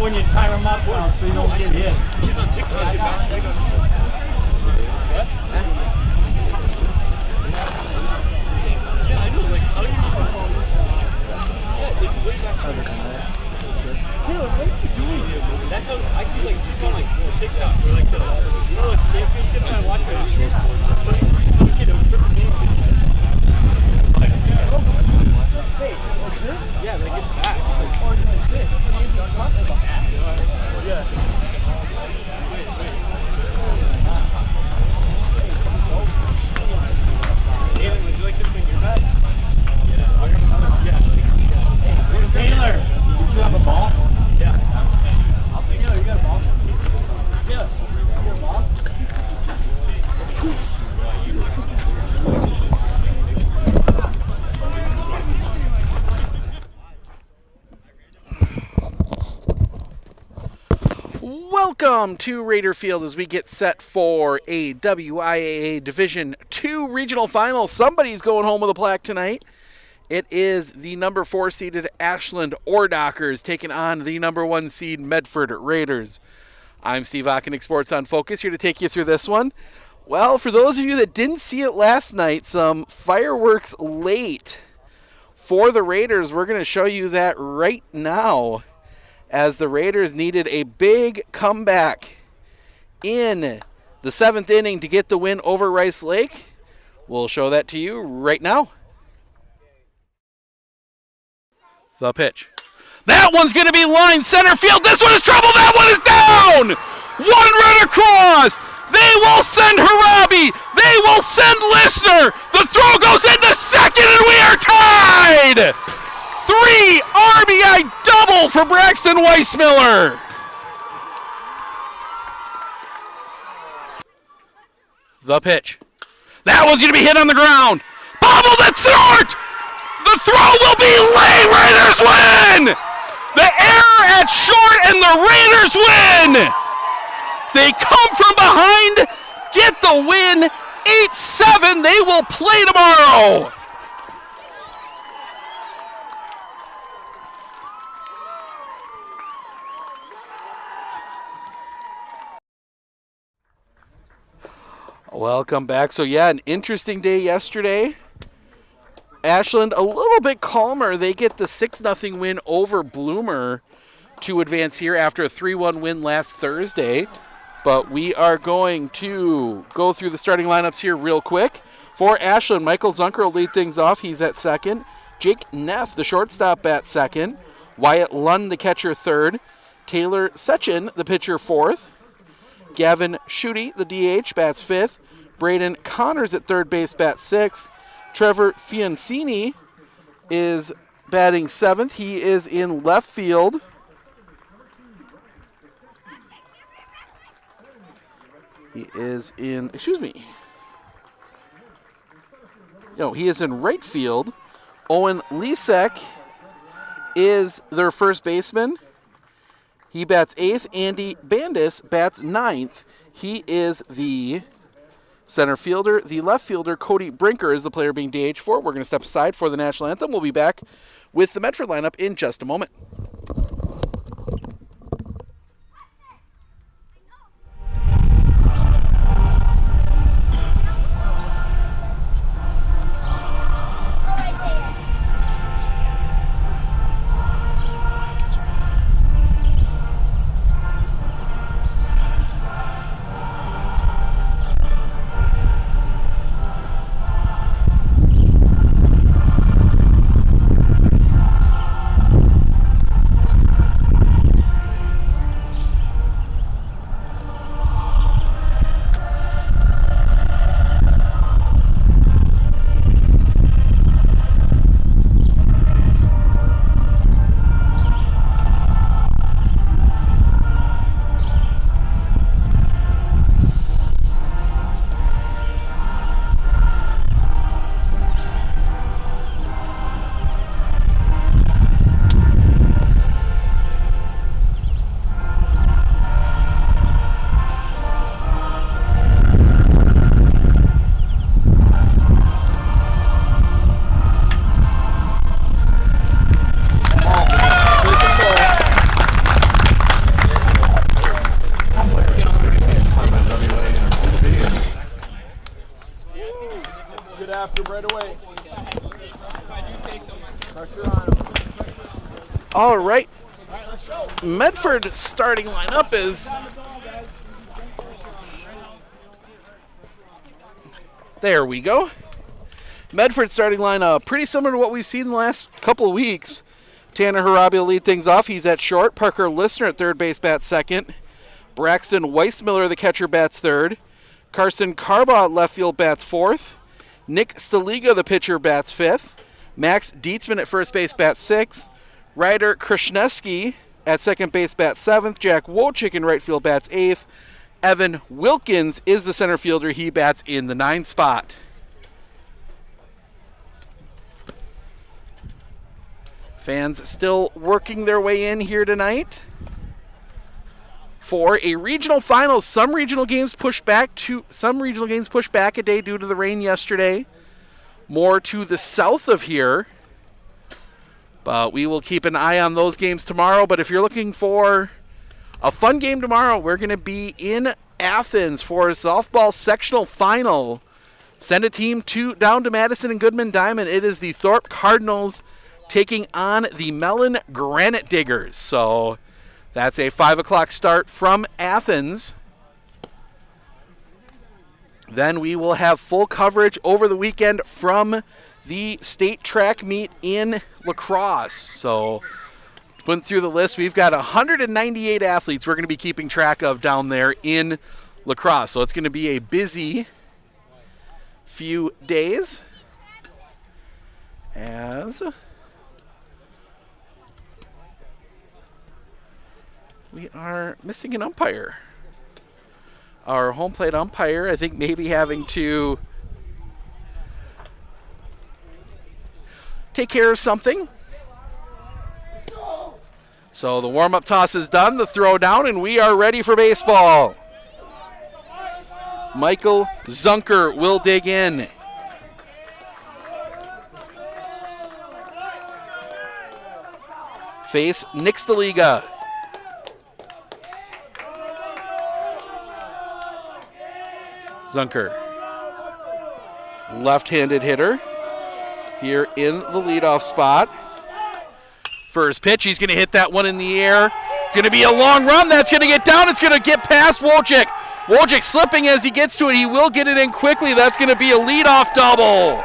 when you tie them up so you don't get hit. Yeah, I know. Like, how do you it's way back there. What are you doing? That's how I see, like, he's on, like, TikTok or, like, the championship I watch it. Some kid that was tripping games. Yeah, like, it's fast. Yeah. Aiden, would you like to swing your bat? Yeah. Taylor, do you have a ball? Yeah. Taylor, you got a ball? Taylor, you got a ball? Welcome to Raider Field as we get set for a WIAA Division II regional final. Somebody's going home with a plaque tonight. It is the number 4 seeded Ashland Dockers taking on the number 1 seed Medford Raiders. I'm Steve Ockenick, Sports on Focus, here to take you through this one. Well, for those of you that didn't see it last night, some fireworks late for the Raiders. We're going to show you that right now, as the Raiders needed a big comeback in the 7th inning to get the win over Rice Lake. We'll show that to you right now. The pitch. That one's going to be line center field. This one is trouble. That one is down. One run across. They will send Harabi. They will send Listener. The throw goes into second, and we are tied. 3 RBI double for Braxton Weissmiller. The pitch. That one's going to be hit on the ground. Bobbled at short. The throw will be late. Raiders win. The error at short, and the Raiders win. They come from behind, get the win. 8-7. They will play tomorrow. Welcome back. So yeah, an interesting day yesterday. Ashland a little bit calmer. They get the 6-0 win over Bloomer to advance here after a 3-1 win last Thursday. But we are going to go through the starting lineups here real quick. For Ashland, Michael Zunker will lead things off. He's at second. Jake Neff, the shortstop, at second. Wyatt Lund, the catcher, third. Taylor Sechin, the pitcher, fourth. Gavin Schutte, the DH, bats fifth. Braden Connors at third base, bats sixth. Trevor Fiancini is batting seventh. He is in left field. He is in, he is in right field. Owen Lisek is their first baseman. He bats eighth. Andy Bandis bats ninth. He is the center fielder. The left fielder, Cody Brinker, is the player being DH for. We're going to step aside for the national anthem. We'll be back with the Medford lineup in just a moment. after him right away. Pressure on him. All right. Medford starting lineup is... There we go. Medford starting lineup, pretty similar to what we've seen in the last couple of weeks. Tanner Harabi will lead things off. He's at short. Parker Listner at third base bats second. Braxton Weissmiller, the catcher, bats third. Carson Carbaugh at left field bats fourth. Nick Staliga, the pitcher, bats fifth. Max Dietzman at first base bats sixth. Ryder Krishneski at second base bats seventh. Jack Wojcik in right field bats eighth. Evan Wilkins is the center fielder. He bats in the 9 spot. Fans still working their way in here tonight for a regional finals. Some regional games pushed back a day due to the rain yesterday. More to the south of here. But we will keep an eye on those games tomorrow. But if you're looking for a fun game tomorrow, we're going to be in Athens for a softball sectional final. Send a team down to Madison and Goodman Diamond. It is the Thorpe Cardinals taking on the Mellon Granite Diggers. So that's a 5 o'clock start from Athens. Then we will have full coverage over the weekend from the state track meet in La Crosse. So went through the list. We've got 198 athletes we're going to be keeping track of down there in La Crosse. So it's going to be a busy few days as we are missing an umpire. Our home plate umpire, I think, maybe having to take care of something. So the warm-up toss is done, the throw down, and we are ready for baseball. Michael Zunker will dig in. Face Nick Staliga. Zunker, left-handed hitter here in the leadoff spot. First pitch, he's going to hit that one in the air. It's going to be a long run. That's going to get down. It's going to get past Wojcik. Wojcik slipping as he gets to it. He will get it in quickly. That's going to be a leadoff double.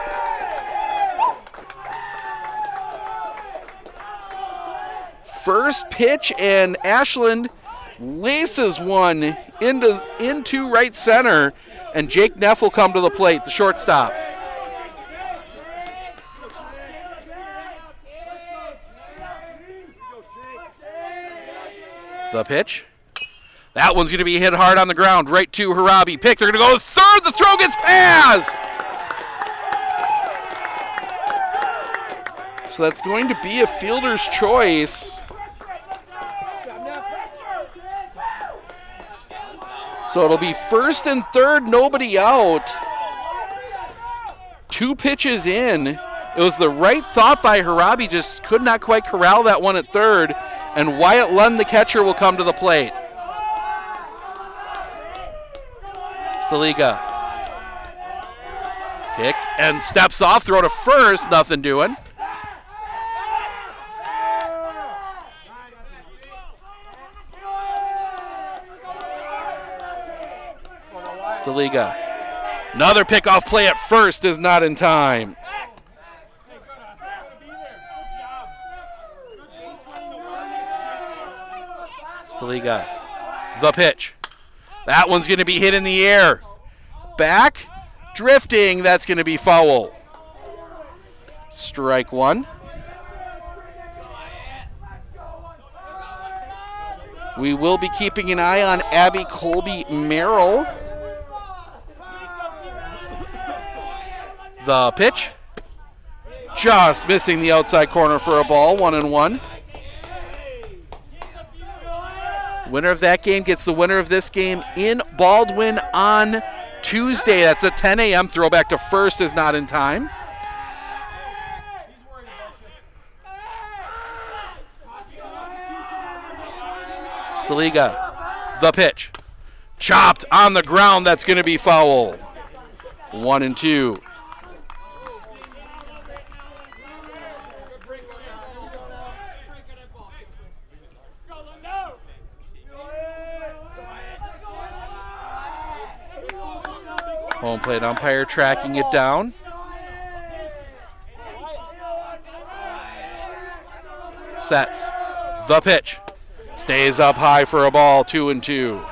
First pitch, and Ashland laces one into right center, and Jake Neff will come to the plate, the shortstop. The pitch. That one's going to be hit hard on the ground, right to Harabi. Pick, they're going to go to third. The throw gets past. So that's going to be a fielder's choice. So it'll be first and third, nobody out. 2 pitches in. It was the right thought by Harabi, just could not quite corral that one at third. And Wyatt Lund, the catcher, will come to the plate. Staliga. Kick and steps off, throw to first, nothing doing. Staliga. Another pickoff play at first is not in time. Staliga. The pitch. That one's going to be hit in the air. Back. Drifting. That's going to be foul. Strike one. We will be keeping an eye on Abby Colby Merrill. The pitch. Just missing the outside corner for a ball, 1-1. Winner of that game gets the winner of this game in Baldwin on Tuesday. That's a 10 a.m. throwback to first is not in time. Staliga, the pitch. Chopped on the ground, that's going to be foul. 1-2. Home plate umpire tracking it down. Sets. The pitch. Stays up high for a ball, 2-2.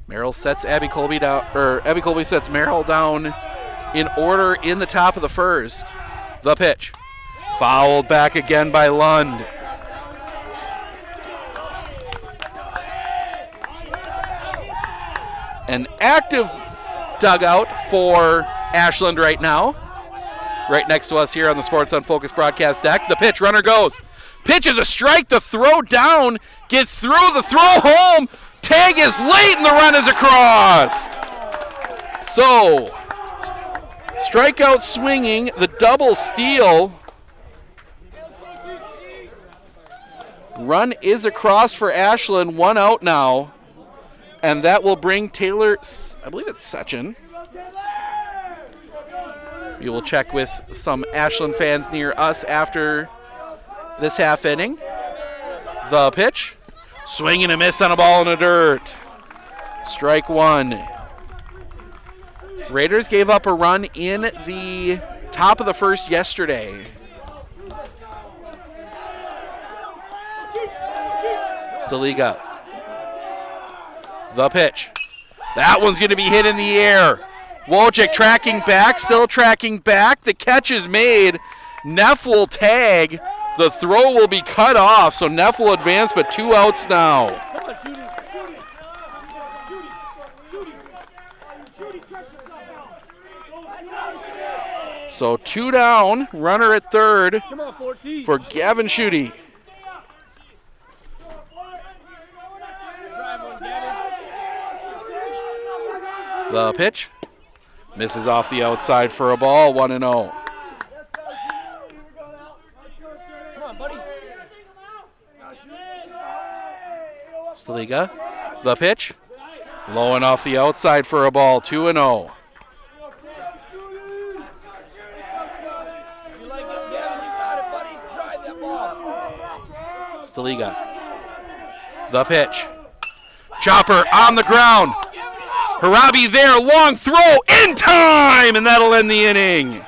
Merrill sets Abby Colby down, or Abby Colby sets Merrill down in order in the top of the first. The pitch. Fouled back again by Lund. An active dugout for Ashland right now. Right next to us here on the Sports on Focus broadcast deck. The pitch, runner goes. Pitch is a strike. The throw down. Gets through. The throw home. Tag is late and the run is across. So, strikeout swinging. The double steal. Run is across for Ashland. 1 out now. And that will bring Taylor, I believe it's Sechin. We will check with some Ashland fans near us after this half inning. The pitch. Swing and a miss on a ball in the dirt. Strike 1. Raiders gave up a run in the top of the first yesterday. Staliga. The pitch. That one's going to be hit in the air. Wojcik tracking back, still tracking back. The catch is made. Neff will tag. The throw will be cut off, so Neff will advance, but 2 outs now. So 2 down, runner at third for Gavin Schutte. The pitch. Misses off the outside for a ball, 1-0. Staliga. The pitch. Low and off the outside for a ball, 2-0. Staliga. The pitch. Chopper on the ground. Harabi there, long throw, in time, and that'll end the inning.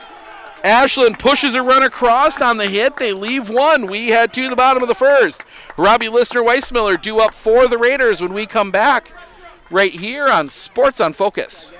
Ashland pushes a run across on the hit. They leave 1. We head to the bottom of the first. Harabi, Listener, Weissmiller due up for the Raiders when we come back right here on Sports on Focus.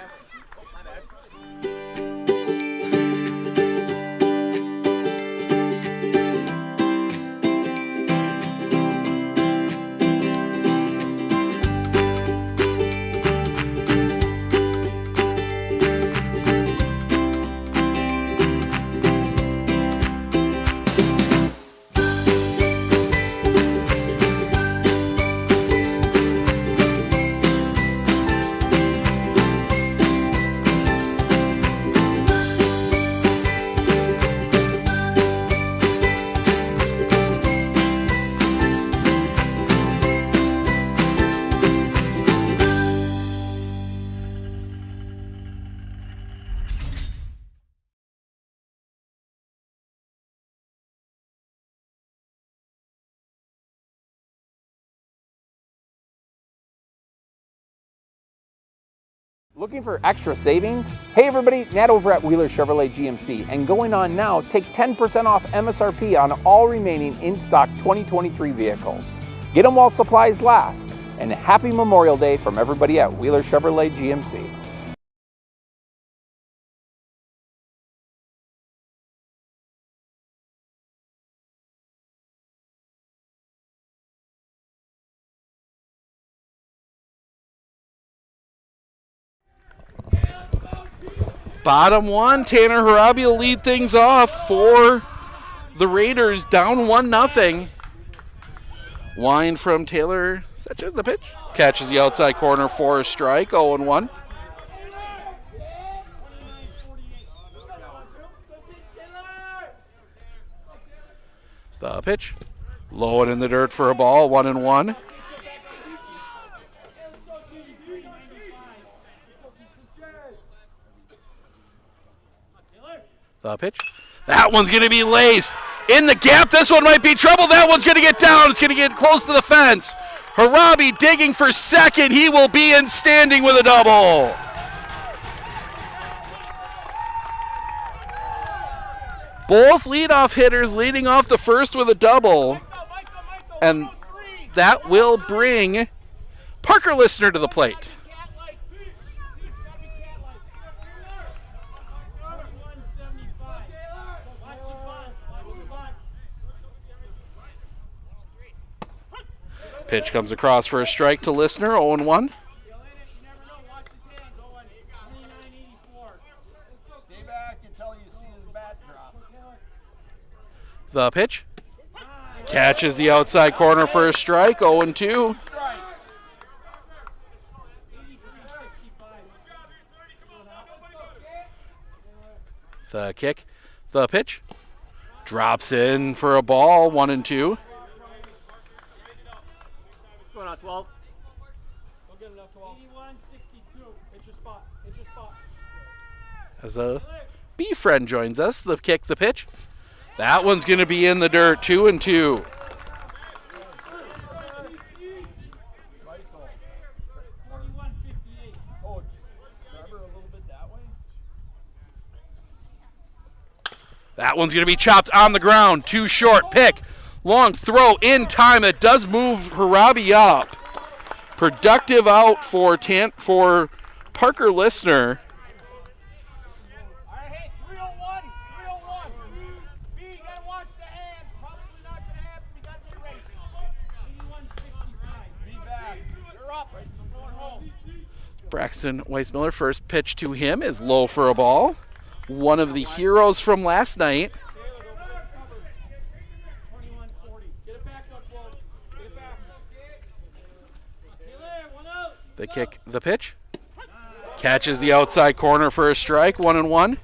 Looking for extra savings? Hey everybody, Nat over at Wheeler Chevrolet GMC, and going on now, take 10% off MSRP on all remaining in-stock 2023 vehicles. Get them while supplies last, and happy Memorial Day from everybody at Wheeler Chevrolet GMC. Bottom 1, Tanner Harabi will lead things off for the Raiders, down 1-0. Wind from Taylor. Sechin, the pitch. Catches the outside corner for a strike, 0-1. The pitch. Low and in the dirt for a ball, 1-1. The pitch. That one's going to be laced. In the gap, this one might be trouble. That one's going to get down. It's going to get close to the fence. Harabi digging for second. He will be in standing with a double. Both leadoff hitters leading off the first with a double. And that will bring Parker Listener to the plate. Pitch comes across for a strike to Listener, 0-1. The pitch. Catches the outside corner for a strike, 0-2. The kick. The pitch. Drops in for a ball, 1-2. What's going on, 12? We'll get enough 12. 81-62. Hit your spot. Hit your spot. As a B friend joins us, the kick, the pitch. That one's going to be in the dirt, 2-2. That one's going to be chopped on the ground, too short. Pick, long throw in time. It does move Harabi up. Productive out for Parker Listener. Braxton Weissmiller, first pitch to him is low for a ball. One of the heroes from last night. The kick, the pitch. Catches the outside corner for a strike, 1-1.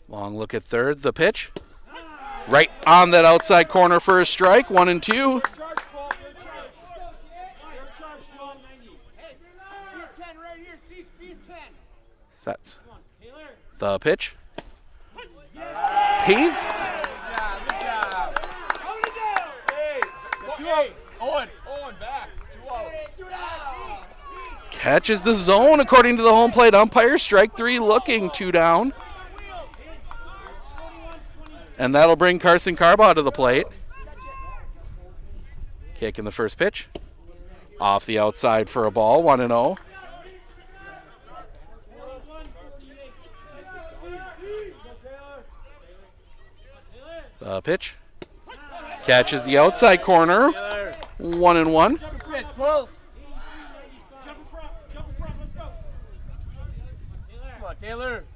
Long look at third, the pitch. Right on that outside corner for a strike, 1-2. Sets. The pitch. Paints. Catches the zone according to the home plate umpire. Strike three looking, 2 down. And that'll bring Carson Carbaugh to the plate. Kick in the first pitch. Off the outside for a ball, 1-0. The pitch. Catches the outside corner, 1-1.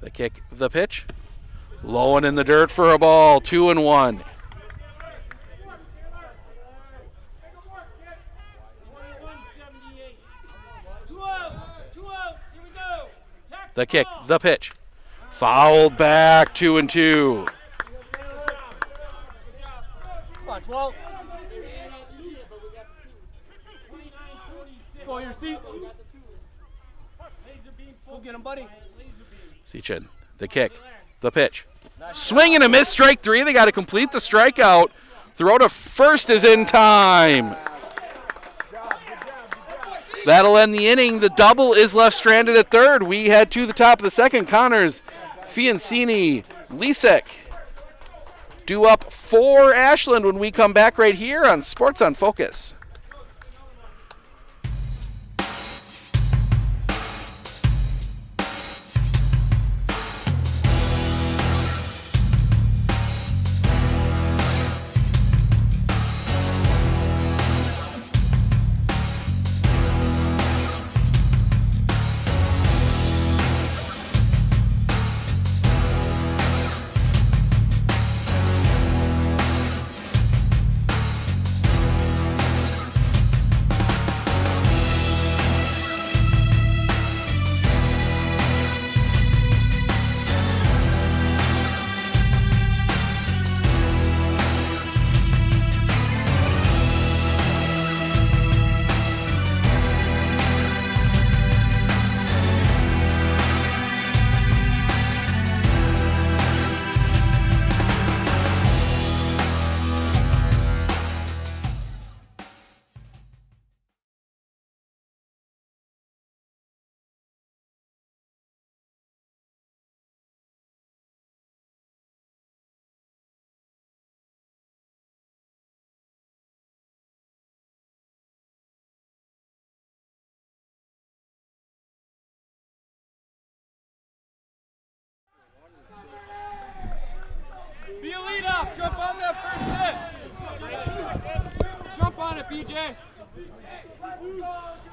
The kick, the pitch. Low and in the dirt for a ball, 2-1. The kick, the pitch. Fouled back, 2-2. Come on, 12. Go your seat. Go get him, buddy. Sechin, the kick, the pitch. Swing and a miss, strike three. They got to complete the strikeout. Throw to first is in time. That'll end the inning. The double is left stranded at third. We head to the top of the second. Connors, Fiancini, Lisek due up for Ashland when we come back right here on Sports on Focus.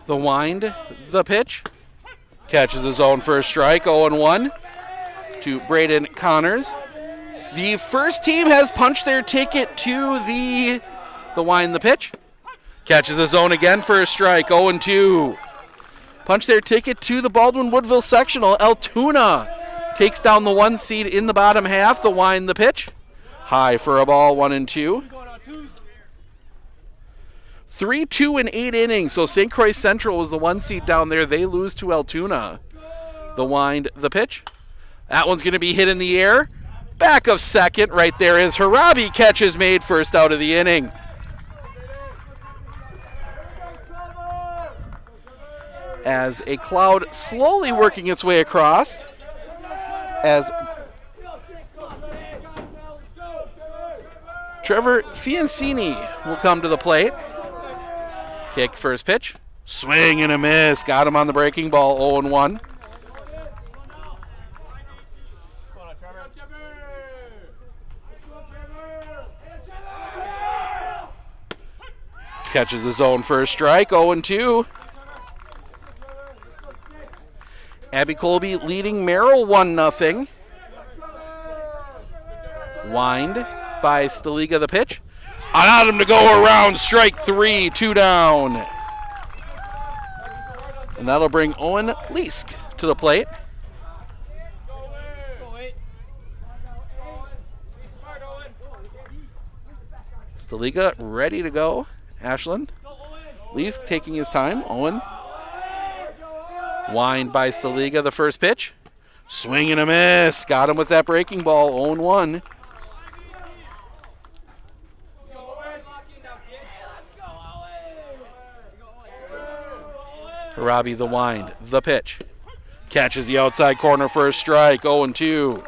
The wind, the pitch. Catches the zone for a strike, 0-1 to Braden Connors. The first team has punched their ticket to the wind, the pitch. Catches the zone again for a strike, 0-2. Punch their ticket to the Baldwin-Woodville sectional. Altoona takes down the 1 seed in the bottom half. The wind, the pitch. High for a ball, 1-2. 3-2 in 8 innings. So St. Croix Central was the 1 seed down there. They lose to Altoona. The wind, the pitch. That one's going to be hit in the air. Back of second. Right there is Harabi. Catch is made, first out of the inning. As a cloud slowly working its way across. As Trevor Fiancini will come to the plate. Kick, first pitch. Swing and a miss. Got him on the breaking ball, 0-1. Catches the zone for a strike, 0-2. Abby Colby leading Merrill 1-0. Wind by Staliga, the pitch. Allowed him to go around, strike 3, 2 down. And that'll bring Owen Leask to the plate. Staliga ready to go. Ashland. Leask taking his time. Owen. Wind by Staliga, the first pitch. Swing and a miss. Got him with that breaking ball, 0-1. Robbie, the wind, the pitch. Catches the outside corner for a strike, 0-2.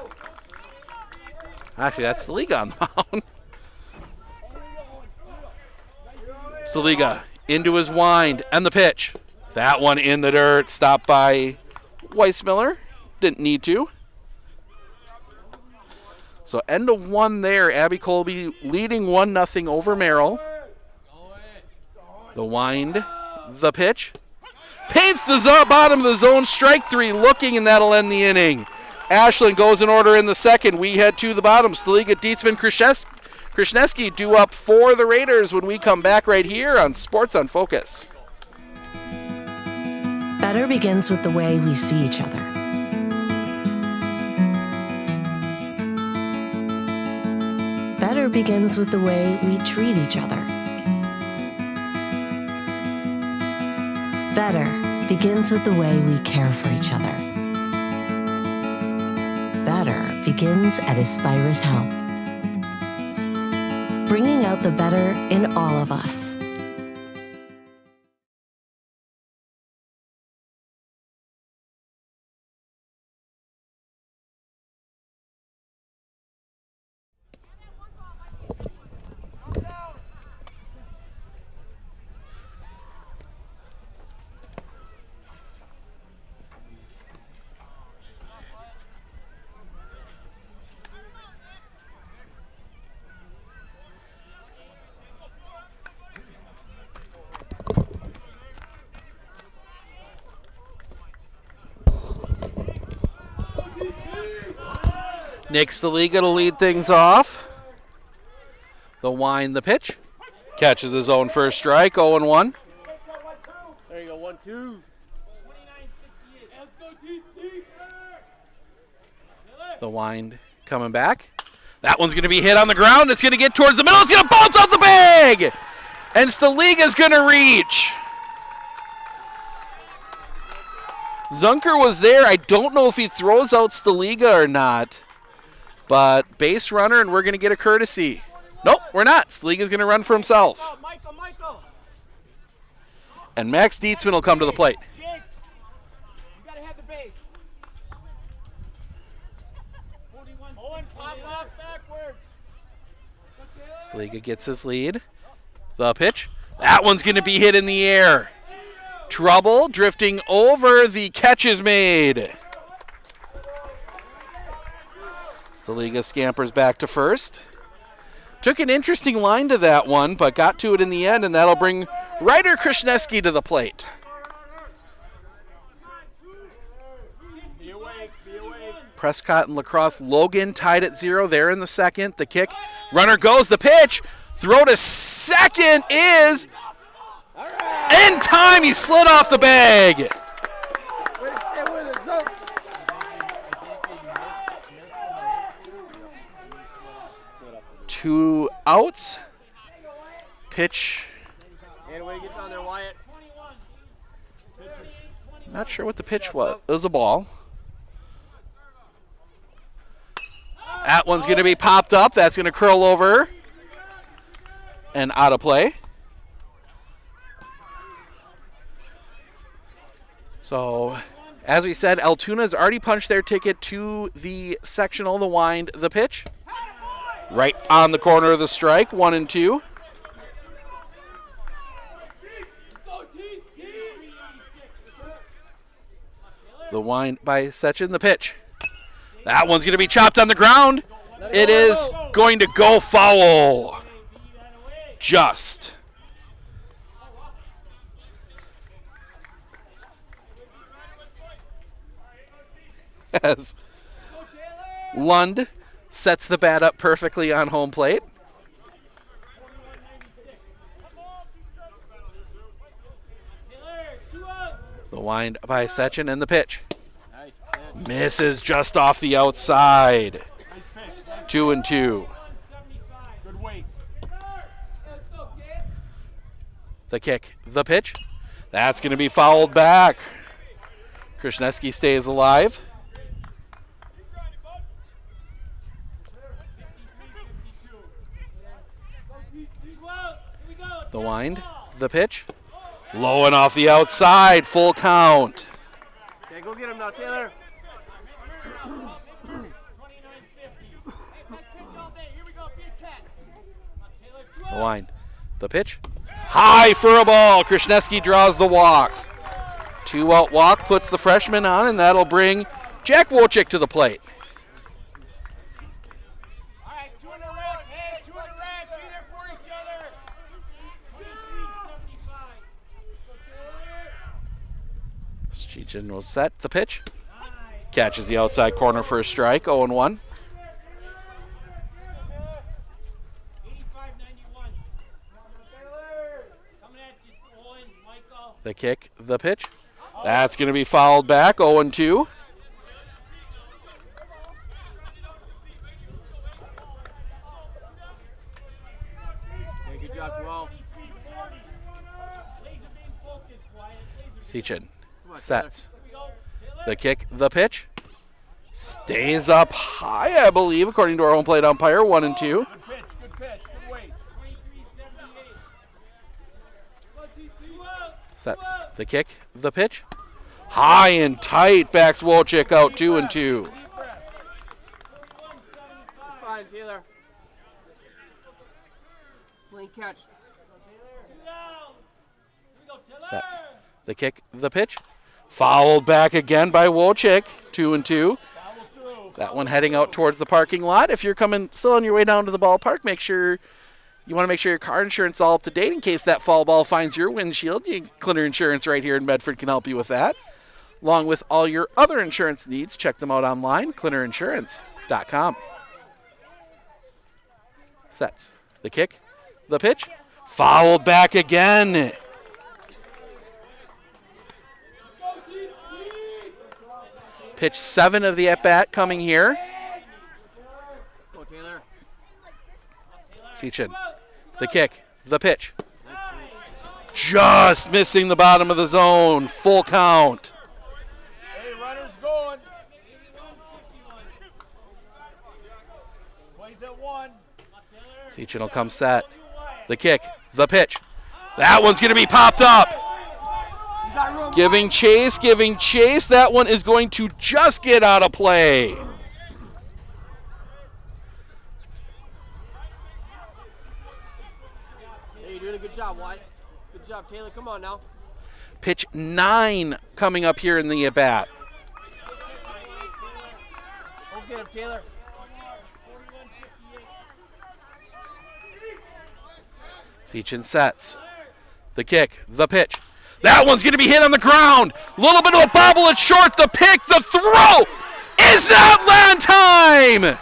Actually, that's Staliga on the mound. Staliga into his wind and the pitch. That one in the dirt, stopped by Weissmiller. Didn't need to. So end of 1 there. Abby Colby leading 1-0 over Merrill. The wind, the pitch. Paints the bottom of the zone, strike 3 looking, and that'll end the inning. Ashland goes in order in the second. We head to the bottom. Staliga, Dietzman, Krishneski due up for the Raiders when we come back right here on Sports on Focus. Better begins with the way we see each other. Better begins with the way we treat each other. Better begins with the way we care for each other. Better begins at Aspirus Health. Bringing out the better in all of us. Nick Staliga to lead things off. The wind, the pitch. Catches his own first strike, 0-1. There you go, 1-2. The wind coming back. That one's going to be hit on the ground. It's going to get towards the middle. It's going to bounce off the bag. And Staliga's going to reach. Zunker was there. I don't know if he throws out Staliga or not. But base runner, and we're going to get a courtesy. Nope, we're not. Staliga's going to run for himself. Michael. And Max Dietzman will come to the plate. Jake, you got to have the base. Owen, pop off backwards. Staliga gets his lead. The pitch. That one's going to be hit in the air. Trouble drifting over. The catch is made. Staliga scampers back to first. Took an interesting line to that one, but got to it in the end, and that'll bring Ryder Krishneski to the plate. Prescott and Lacrosse Logan tied at 0 there in the second. The kick, runner goes, the pitch, throw to second is in time. He slid off the bag. Two outs. Pitch. Not sure what the pitch was. It was a ball. That one's going to be popped up. That's going to curl over and out of play. So, as we said, Altoona's already punched their ticket to the sectional, the wind, the pitch. Right on the corner of the strike, 1-2. The wind by Sechin, the pitch. That one's going to be chopped on the ground. It is going to go foul. Just. As Lund sets the bat up perfectly on home plate. The wind by Sechin and the pitch. Misses just off the outside. 2-2. The kick, the pitch. That's going to be fouled back. Krishneski stays alive. The wind, the pitch. Low and off the outside, full count. Okay, go get him now, Taylor. The wind, the pitch. High for a ball. Krishneski draws the walk. 2-out walk puts the freshman on, and that'll bring Jack Wojcik to the plate. Chichin will set the pitch. Catches the outside corner for a strike, 0-1. The kick, the pitch. That's going to be fouled back, 0-2. Good job, 12. Sechin sets. The kick, the pitch. Stays up high, I believe, according to our home plate umpire, 1-2. Good pitch, good pitch, good waste. Sets. The kick, the pitch. High and tight, backs Wojcik out, 2-2. Fine, Taylor. Clean catch. Sets. The kick, the pitch. Fouled back again by Wojcik, 2-2. That one heading out towards the parking lot. If you're coming still on your way down to the ballpark, you want to make sure your car insurance is all up to date in case that foul ball finds your windshield. Clinner Insurance right here in Medford can help you with that. Along with all your other insurance needs, check them out online, clinnerinsurance.com. Sets. The kick, the pitch. Fouled back again. Pitch 7 of the at-bat coming here. Go, Taylor. Sechin. The kick, the pitch. Just missing the bottom of the zone. Full count. Hey, runner's going. Plays at 1. Sechin will come set. The kick, the pitch. That one's going to be popped up. Giving chase. That one is going to just get out of play. Hey, you're doing a good job, Wyatt. Good job, Taylor. Come on now. Pitch 9 coming up here in the at-bat. Go get him, Taylor. Seachin sets. The kick, the pitch. That one's going to be hit on the ground. A little bit of a bobble, it's short. The pick, the throw. Is that land time?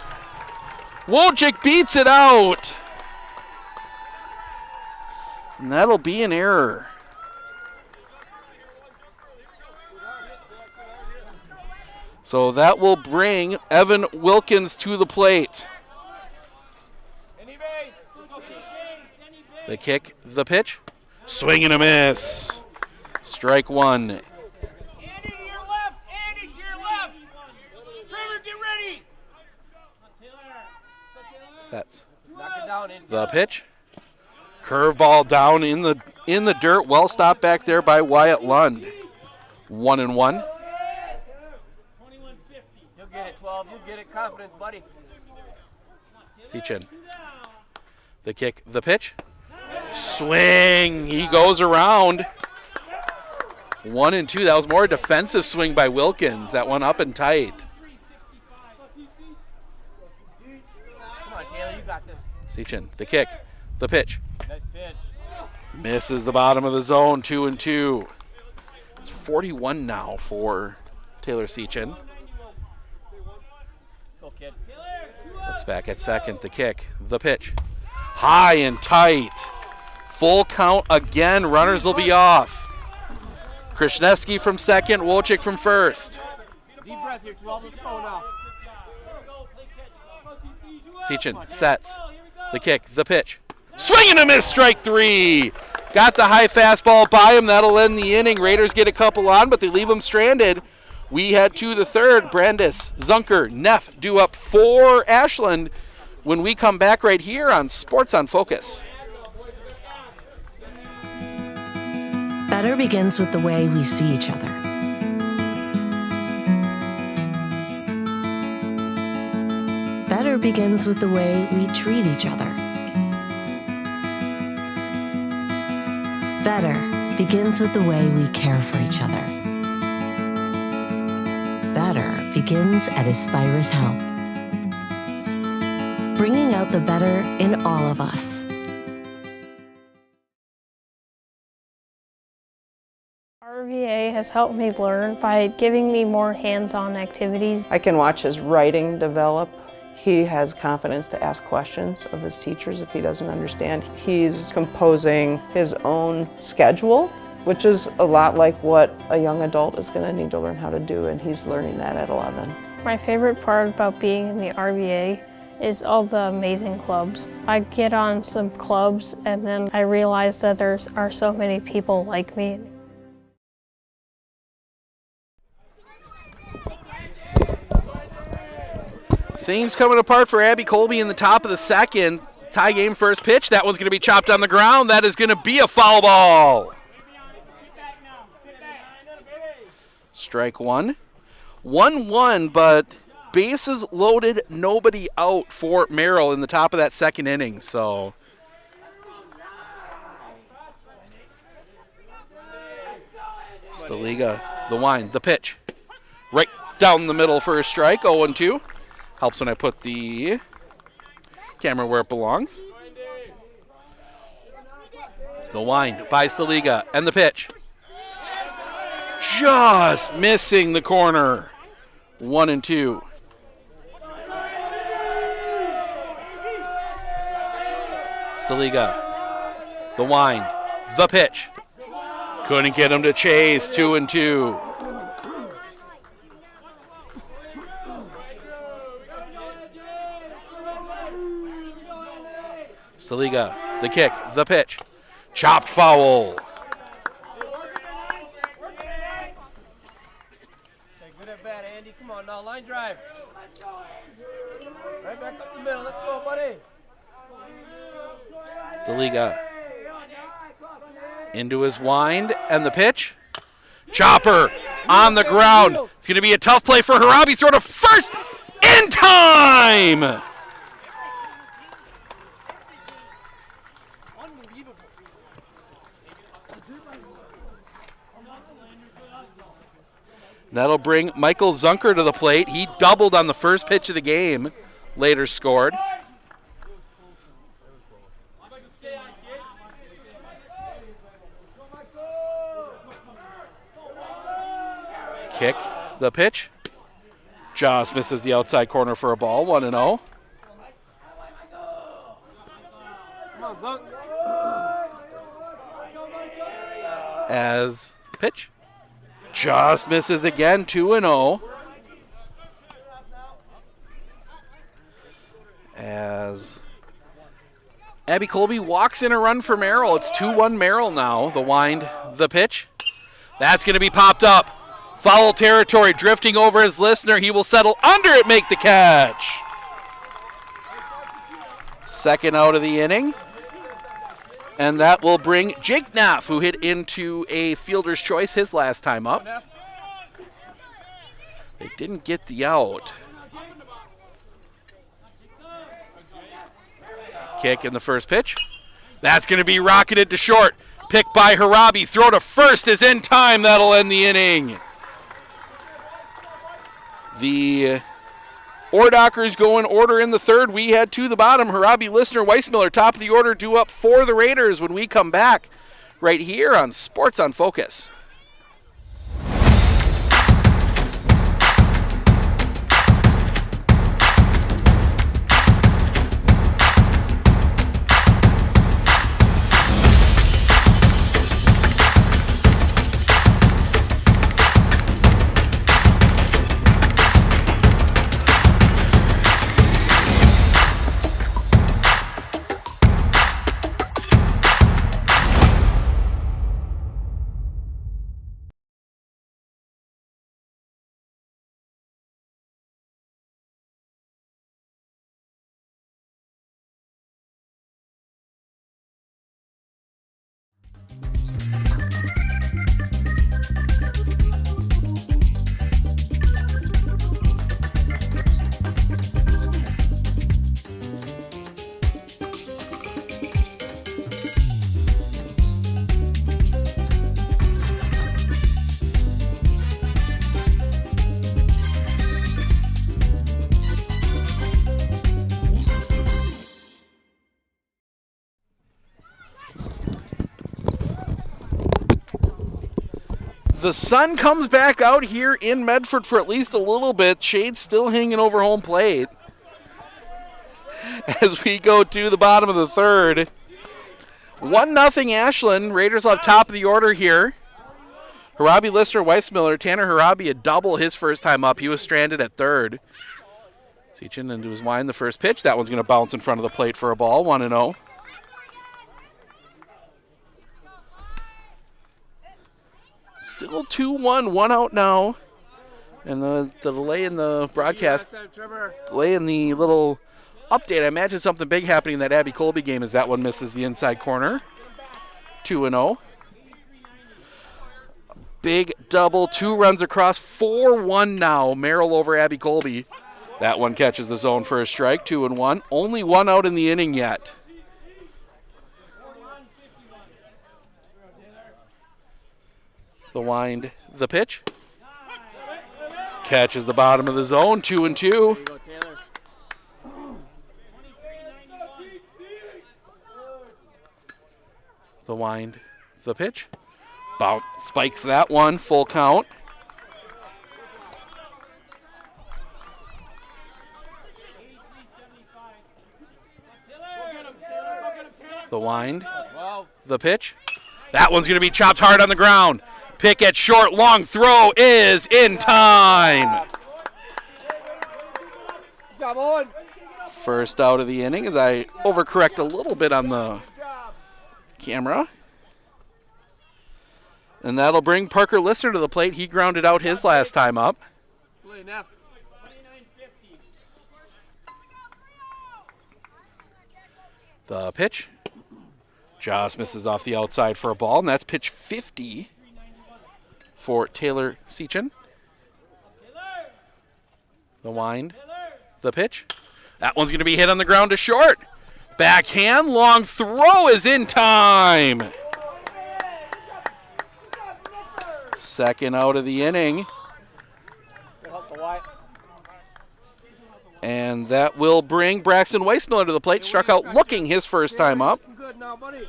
Wojcik beats it out. And that'll be an error. So that will bring Evan Wilkins to the plate. The kick, the pitch. Swing and a miss. Strike one. Andy to your left. Andy to your left. Trevor, get ready. Sets. Knock it down, Andy. The pitch. Curveball down in the dirt. Well stopped back there by Wyatt Lund. 1-1. You'll get it, 12. You'll get it. Confidence, buddy. Seachin. The kick, the pitch. Swing. He goes around. 1-2. That was more a defensive swing by Wilkins. That one up and tight. Come on, Taylor. You got this. Seachin. The kick, the pitch. Nice pitch. Misses the bottom of the zone. 2-2. It's 41 now for Taylor Seachin. Let's go, kid. Looks back at second. The kick, the pitch. High and tight. Full count again. Runners will be off. Krishneski from second. Wojcik from first. Deep breath here, 12. Let's go now. Seachin sets. The kick, the pitch. Swing and a miss. Strike three. Got the high fastball by him. That'll end the inning. Raiders get a couple on, but they leave him stranded. We head to the third. Brandis, Zunker, Neff due up for Ashland when we come back right here on Sports on Focus. Better begins with the way we see each other. Better begins with the way we treat each other. Better begins with the way we care for each other. Better begins at Aspirus Health, bringing out the better in all of us. RVA has helped me learn by giving me more hands-on activities. I can watch his writing develop. He has confidence to ask questions of his teachers if he doesn't understand. He's composing his own schedule, which is a lot like what a young adult is going to need to learn how to do, and he's learning that at 11. My favorite part about being in the RVA is all the amazing clubs. I get on some clubs and then I realize that there are so many people like me. Things coming apart for Abby Colby in the top of the second. Tie game first pitch. That one's going to be chopped on the ground. That is going to be a foul ball. Strike one. 1-1, but bases loaded, nobody out for Merrill in the top of that second inning. So Staliga, the wind, the pitch. Right down the middle for a strike, 0-2. Helps when I put the camera where it belongs. The wind by Staliga and the pitch. Just missing the corner. 1-2. Staliga, the wind, the pitch. Couldn't get him to chase. 2-2. Staliga, the kick, the pitch. Chopped foul. Say good at bat, Andy. Come on now, line drive. Right back up the middle. Let's go, buddy. Staliga into his wind and the pitch. Chopper on the ground. It's going to be a tough play for Harabi. Throw to first in time. That'll bring Michael Zunker to the plate. He doubled on the first pitch of the game, later scored. Kick, the pitch. Just misses the outside corner for a ball, 1-0. As pitch. Just misses again, 2-0. As Abby Colby walks in a run for Merrill. It's 2-1 Merrill now. The wind, the pitch. That's going to be popped up. Foul territory, drifting over his listener. He will settle under it, make the catch. Second out of the inning. And that will bring Jake Naff, who hit into a fielder's choice his last time up. They didn't get the out. Kick in the first pitch. That's going to be rocketed to short. Picked by Harabi. Throw to first is in time. That'll end the inning. The Ordockers go in order in the third. We head to the bottom. Harabi, Listener, Weissmiller, top of the order, due up for the Raiders when we come back right here on Sports on Focus. The sun comes back out here in Medford for at least a little bit. Shade still hanging over home plate. As we go to the bottom of the third. 1-0 Ashland. Raiders will have top of the order here. Harabi, Lister, Weissmiller. Tanner Harabi a double his first time up. He was stranded at third. Seachin into his wind the first pitch. That one's going to bounce in front of the plate for a ball. 1-0. Still 2-1, one out now. And the delay in the broadcast, delay in the little update, I imagine something big happening in that Abby Colby game as that one misses the inside corner. 2-0. Big double, 2 runs across, 4-1 now. Merrill over Abby Colby. That one catches the zone for a strike, 2-1. Only one out in the inning yet. The wind, the pitch. Catches the bottom of the zone, 2-2. The wind, the pitch. Bounce, spikes that one, full count. The wind, the pitch. That one's going to be chopped hard on the ground. Pick at short, long throw is in time. First out of the inning as I overcorrect a little bit on the camera. And that'll bring Parker Lister to the plate. He grounded out his last time up. The pitch. Just misses off the outside for a ball, and that's pitch 50 for Taylor Seachin. The wind, the pitch. That one's going to be hit on the ground to short. Backhand, long throw is in time. Second out of the inning. And that will bring Braxton Weissmiller to the plate. Struck out looking his first time up. Good now, buddy.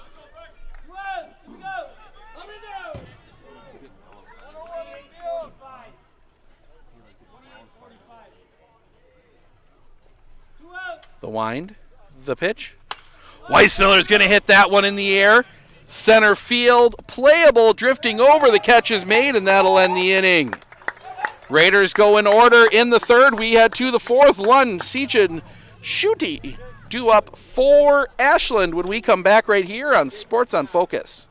The wind, the pitch. Weissmiller's going to hit that one in the air. Center field, playable, drifting over. The catch is made, and that'll end the inning. Raiders go in order in the third. We head to the fourth. Lund, Seachin, Schutte due up for Ashland when we come back right here on Sports on Focus.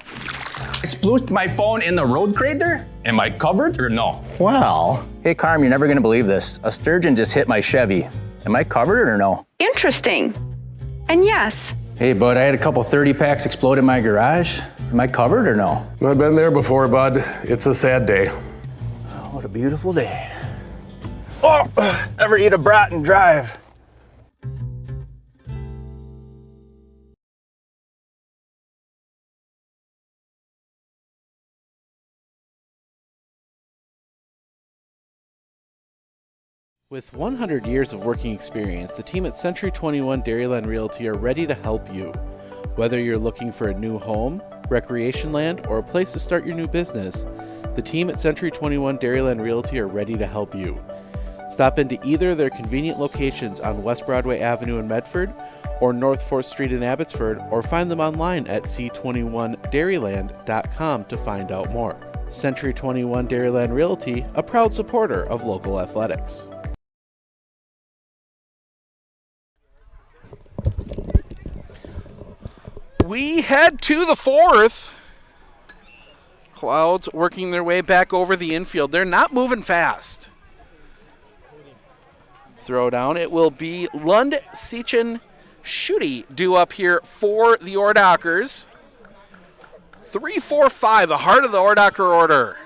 I splooshed my phone in the road crater? Am I covered or no? Well, hey Carm, you're never gonna believe this. A sturgeon just hit my Chevy. Am I covered or no? Interesting. And yes. Hey bud, I had a couple 30 packs explode in my garage. Am I covered or no? I've been there before, bud. It's a sad day. Oh, what a beautiful day. Oh, ever eat a brat and drive? With 100 years of working experience, the team at Century 21 Dairyland Realty are ready to help you. Whether you're looking for a new home, recreation land, or a place to start your new business, the team at Century 21 Dairyland Realty are ready to help you. Stop into either of their convenient locations on West Broadway Avenue in Medford or North 4th Street in Abbotsford, or find them online at c21dairyland.com to find out more. Century 21 Dairyland Realty, a proud supporter of local athletics. We head to the fourth. Clouds working their way back over the infield. They're not moving fast. Throw down. It will be Lund, Seachin, Schutte due up here for the Ordockers. 3-4-5, the heart of the Ordocker order.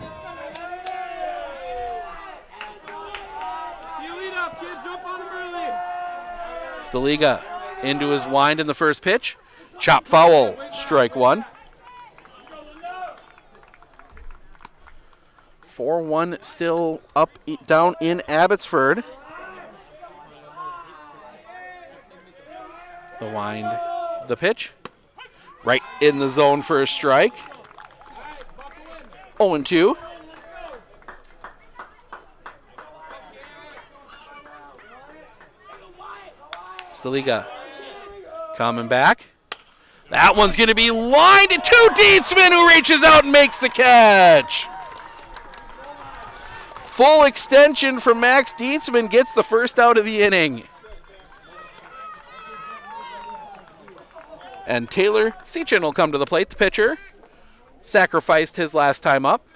Staliga into his wind in the first pitch. Chop foul, strike one. 4-1 still up, down in Abbotsford. The wind, the pitch. Right in the zone for a strike. 0-2. Staliga coming back. That one's going to be lined to Dietzman, who reaches out and makes the catch. Full extension from Max Dietzman, gets the first out of the inning. And Taylor Seachin will come to the plate, the pitcher. Sacrificed his last time up.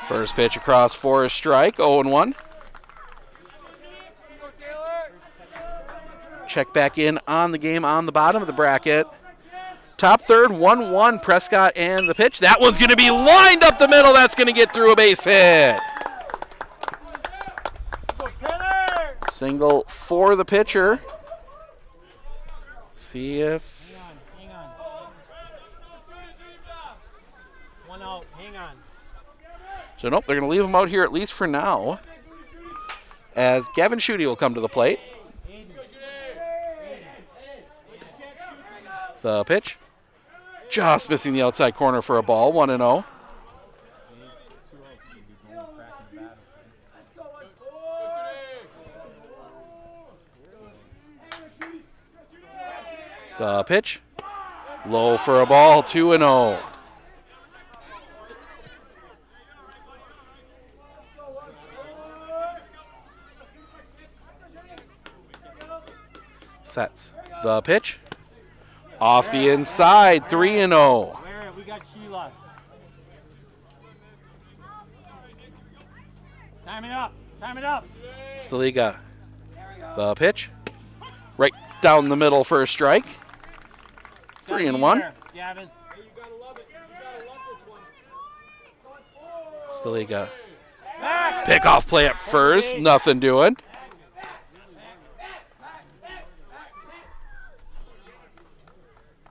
First pitch across for a strike, 0-1. Check back in on the game on the bottom of the bracket. Top third, 1-1, Prescott and the pitch. That one's going to be lined up the middle. That's going to get through a base hit. Single for the pitcher. See if... Hang on. One out, hang on. So nope, they're going to leave him out here at least for now, as Gavin Schutte will come to the plate. The pitch. Just missing the outside corner for a ball, 1-0. The pitch. Low for a ball, 2-0. Sets the pitch. Off the inside, 3-0. We got Sheila. Time it up. Time it up. Staliga. The pitch. Right down the middle for a strike. 3-1. Gavin. Staliga. Pickoff play at first. Nothing doing.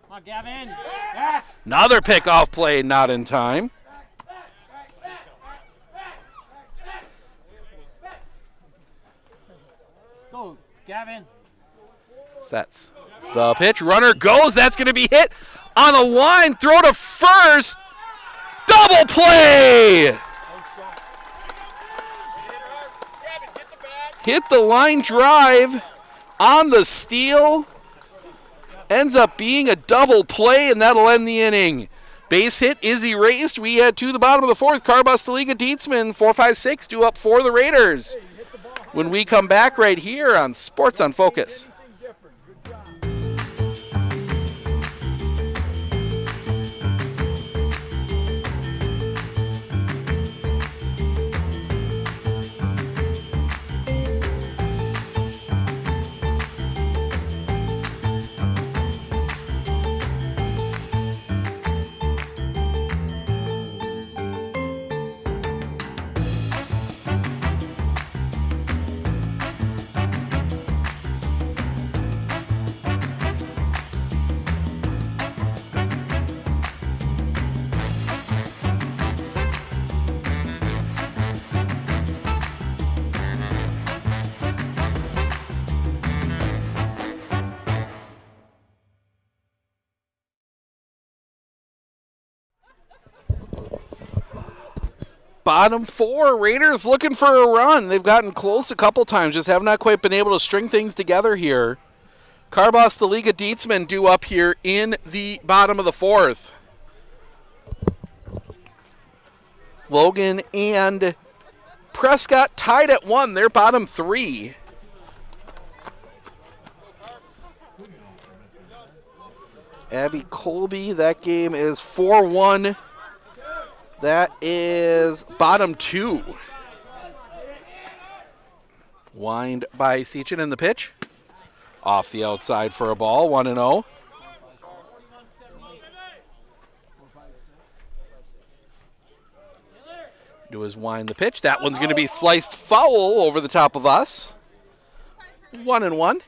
Come on, Gavin. Another pickoff play, not in time. Go, Gavin. Sets the pitch. Runner goes. That's going to be hit on a line, throw to first. Double play! Hit the line drive on the steal. Ends up being a double play, and that'll end the inning. Base hit is erased. We head to the bottom of the fourth. Carbastaliga Dietzman, 4-5-6, due up for the Raiders. When we come back right here on Sports on Focus. Bottom four, Raiders looking for a run. They've gotten close a couple times, just have not quite been able to string things together here. Carbastaliga Dietzman due up here in the bottom of the fourth. Logan and Prescott tied at 1. They're bottom 3. Abby Colby, that game is 4-1. That is bottom 2. Wind by Seachin in the pitch. Off the outside for a ball, 1-0. Do his wind the pitch. That one's going to be sliced foul over the top of us. 1-1.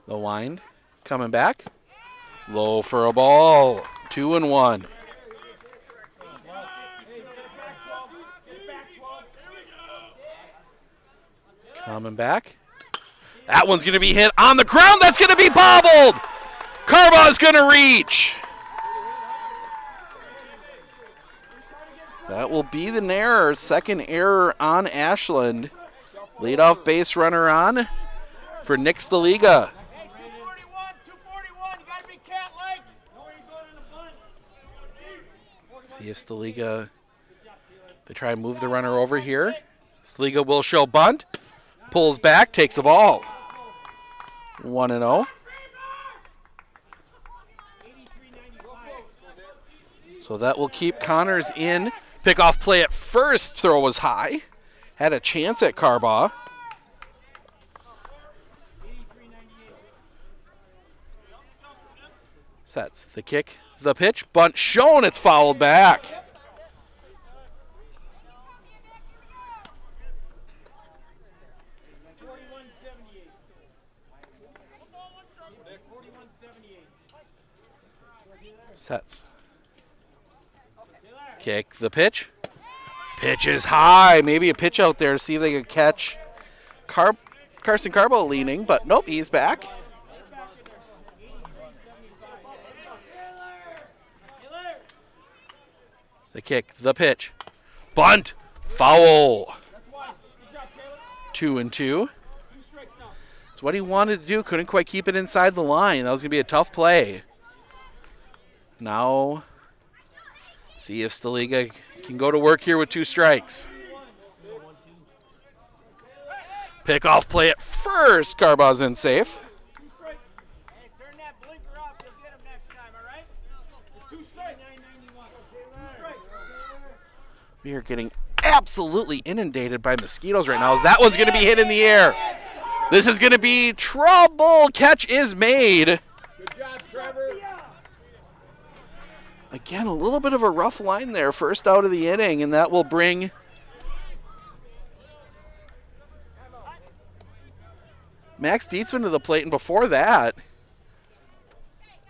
The wind. Coming back. Low for a ball. 2-1. Coming back. That one's going to be hit on the ground. That's going to be bobbled. Carbaugh's going to reach. That will be the error. Second error on Ashland. Leadoff base runner on for Nick Staliga. See if Staliga, they try and move the runner over here. Staliga will show bunt. Pulls back, takes a ball. 1-0. So that will keep Connors in. Pickoff play at first. Throw was high. Had a chance at Carbaugh. Sets the kick. The pitch, bunt shown, it's fouled back. Sets. Kick the pitch. Pitch is high. Maybe a pitch out there to see if they could catch Carson Carbaugh leaning, but nope, he's back. The kick, the pitch. Bunt, foul. 2-2. It's what he wanted to do. Couldn't quite keep it inside the line. That was going to be a tough play. Now, see if Staliga can go to work here with 2 strikes. Pickoff play at first. Carbaugh's in safe. We are getting absolutely inundated by mosquitoes right now as that one's going to be hit in the air. This is going to be trouble. Catch is made. Good job, Trevor. Again, a little bit of a rough line there, first out of the inning, and that will bring Max Dietzman to the plate. And before that,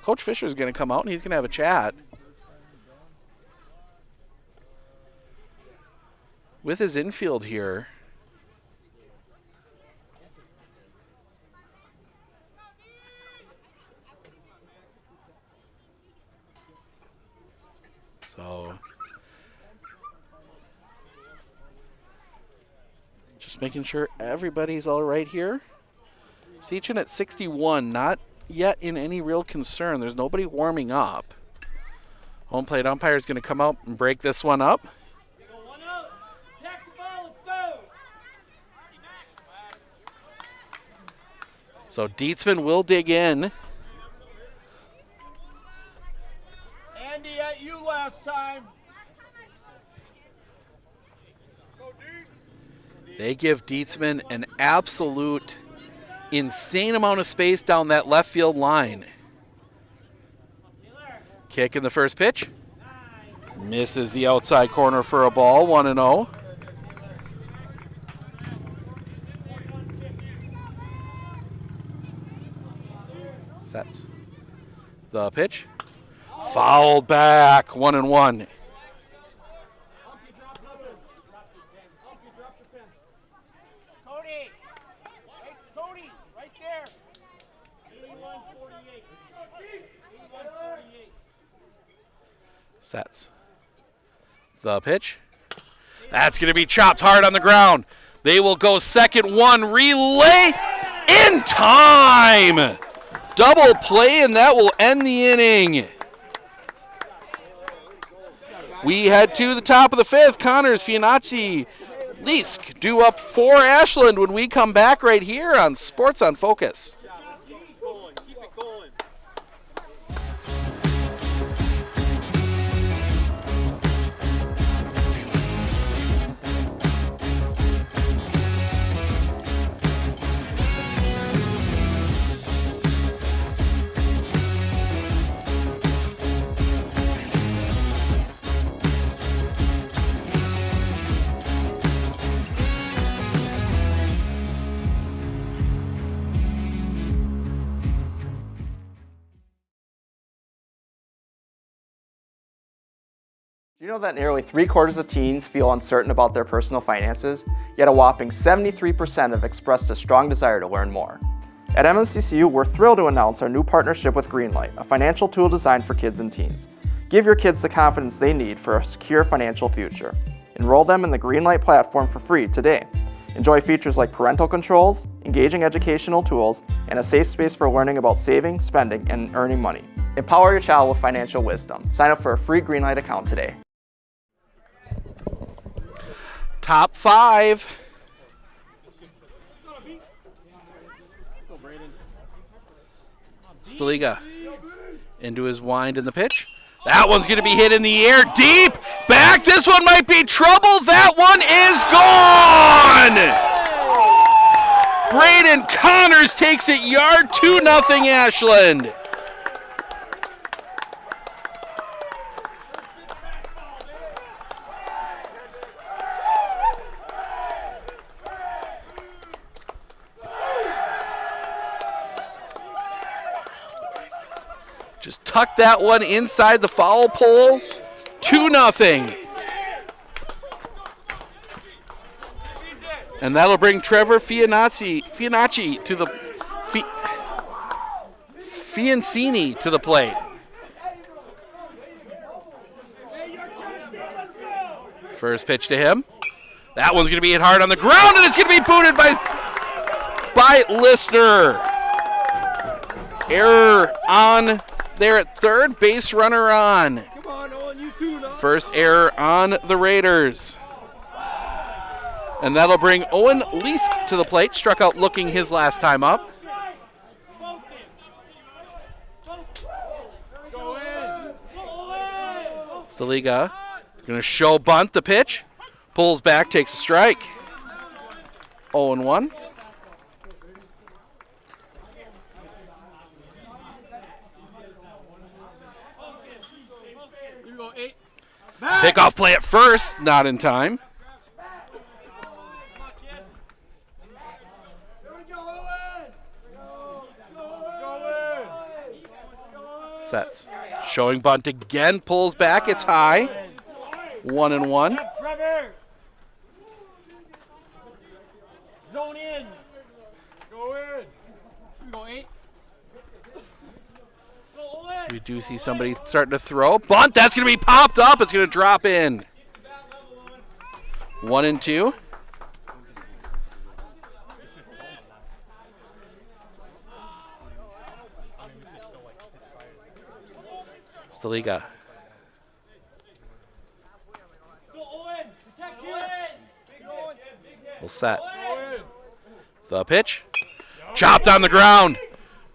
Coach Fisher is going to come out and he's going to have a chat with his infield here. So just making sure everybody's all right here. Seachin at 61, not yet in any real concern. There's nobody warming up. Home plate umpire is going to come out and break this one up. So Dietzman will dig in. Andy, at you last time. They give Dietzman an absolute insane amount of space down that left field line. Kick in the first pitch. Misses the outside corner for a ball, 1-0. Sets the pitch. Fouled back, 1-1. Cody, right there. Sets the pitch. That's going to be chopped hard on the ground. They will go second one, relay in time. Double play, and that will end the inning. We head to the top of the fifth. Connors, Fianacci, Leask due up for Ashland when we come back right here on Sports on Focus. Do you know that nearly 3/4 of teens feel uncertain about their personal finances? Yet a whopping 73% have expressed a strong desire to learn more. At MMCCU, we're thrilled to announce our new partnership with Greenlight, a financial tool designed for kids and teens. Give your kids the confidence they need for a secure financial future. Enroll them in the Greenlight platform for free today. Enjoy features like parental controls, engaging educational tools, and a safe space for learning about saving, spending, and earning money. Empower your child with financial wisdom. Sign up for a free Greenlight account today. Top five. Staliga into his wind in the pitch. That one's going to be hit in the air deep. Back. This one might be trouble. That one is gone. Braden Connors takes it yard, 2-0 Ashland. Just tuck that one inside the foul pole. 2-0. And that'll bring Trevor Fianacci to the Fiancini to the plate. First pitch to him. That one's going to be hit hard on the ground, and it's going to be booted by Listener. Error on there at third, base runner on. First error on the Raiders. And that'll bring Owen Leask to the plate, struck out looking his last time up. Staliga going to show bunt the pitch. Pulls back, takes a strike. 0-1. Pickoff play at first, not in time. Sets. Showing bunt again, pulls back, it's high. 1-1. Trevor. Zone in. Go in. Here we go, 8. We do see somebody starting to throw. Bunt, that's going to be popped up. It's going to drop in. 1 and 2. Staliga. Will set. The pitch. Chopped on the ground.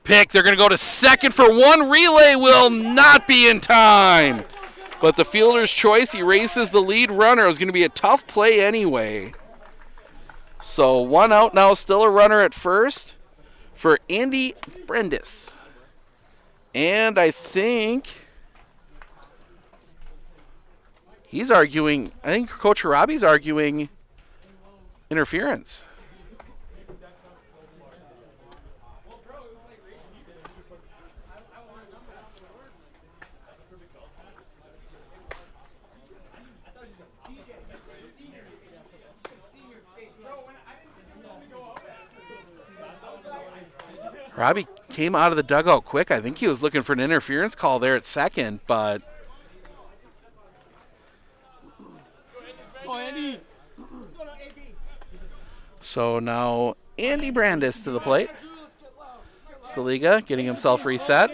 Pick. They're going to go to second for one. Relay will not be in time. But the fielder's choice erases the lead runner. It was going to be a tough play anyway. So 1 out now, still a runner at first for Andy Brendis. And I think he's arguing, I think Coach Harabi's arguing interference. Robbie came out of the dugout quick. I think he was looking for an interference call there at second, but so now Andy Brandis to the plate. Staliga getting himself reset.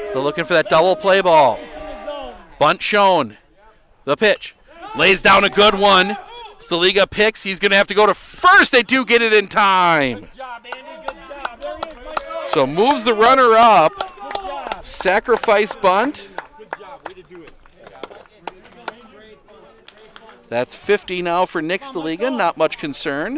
Still looking for that double play ball. Bunt shown. The pitch. Lays down a good one. Staliga picks. He's going to have to go to first. They do get it in time. So moves the runner up. Sacrifice bunt. That's 50 now for Nick Staliga. Not much concern.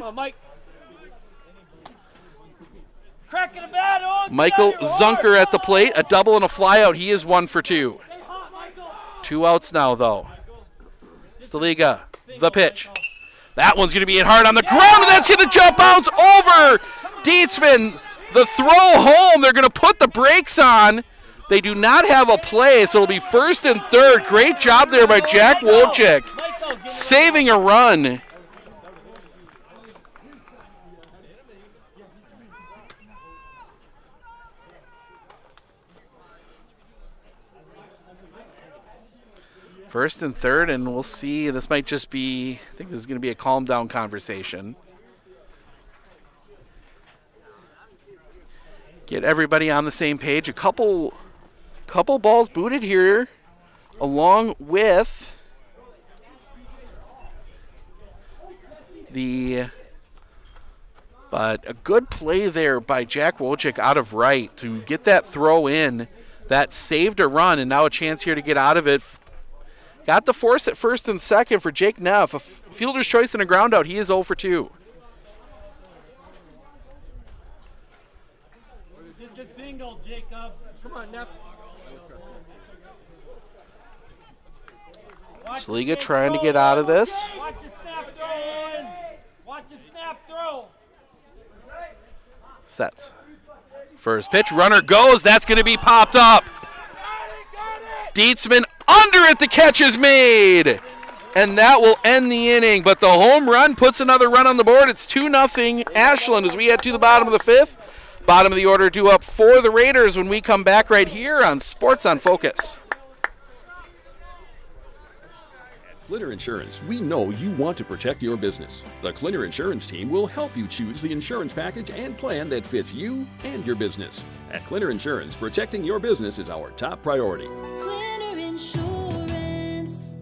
Michael Zunker at the plate. A double and a flyout. He is 1 for 2. 2 outs now, though. Staliga, the pitch. That one's going to be hit hard on the ground, and that's going to jump bounce over Dietzman. The throw home, they're going to put the brakes on. They do not have a play, so it'll be first and third. Great job there by Jack Wolchik, saving a run. First and third, and we'll see. This might just be, I think this is going to be a calm down conversation. Get everybody on the same page. A couple balls booted here, along with but a good play there by Jack Wolchik out of right to get that throw in. That saved a run, and now a chance here to get out of it. Got the force at first and second for Jake Neff. A fielder's choice and a ground out. He is 0 for 2. Good single, Jacob. Come on, Neff. Staliga trying to get out of this. Watch the snap throw. Watch the snap throw. Sets. First pitch, runner goes. That's going to be popped up. Dietzman under it, the catch is made. And that will end the inning. But the home run puts another run on the board. It's 2-0 Ashland as we head to the bottom of the 5th. Bottom of the order due up for the Raiders when we come back right here on Sports on Focus. Clinner Insurance, we know you want to protect your business. The Clinner Insurance team will help you choose the insurance package and plan that fits you and your business. At Clinner Insurance, protecting your business is our top priority. Clinner Insurance.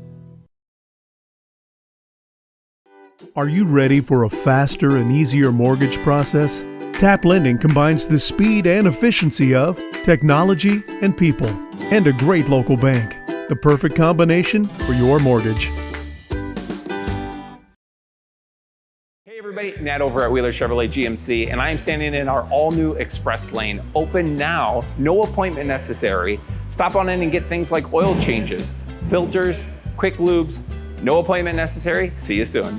Are you ready for a faster and easier mortgage process? Tap Lending combines the speed and efficiency of technology and people, and a great local bank. The perfect combination for your mortgage. Hey everybody, Nat over at WIAA Chevrolet GMC, and I am standing in our all-new Express Lane. Open now, no appointment necessary. Stop on in and get things like oil changes, filters, quick lubes. No appointment necessary. See you soon.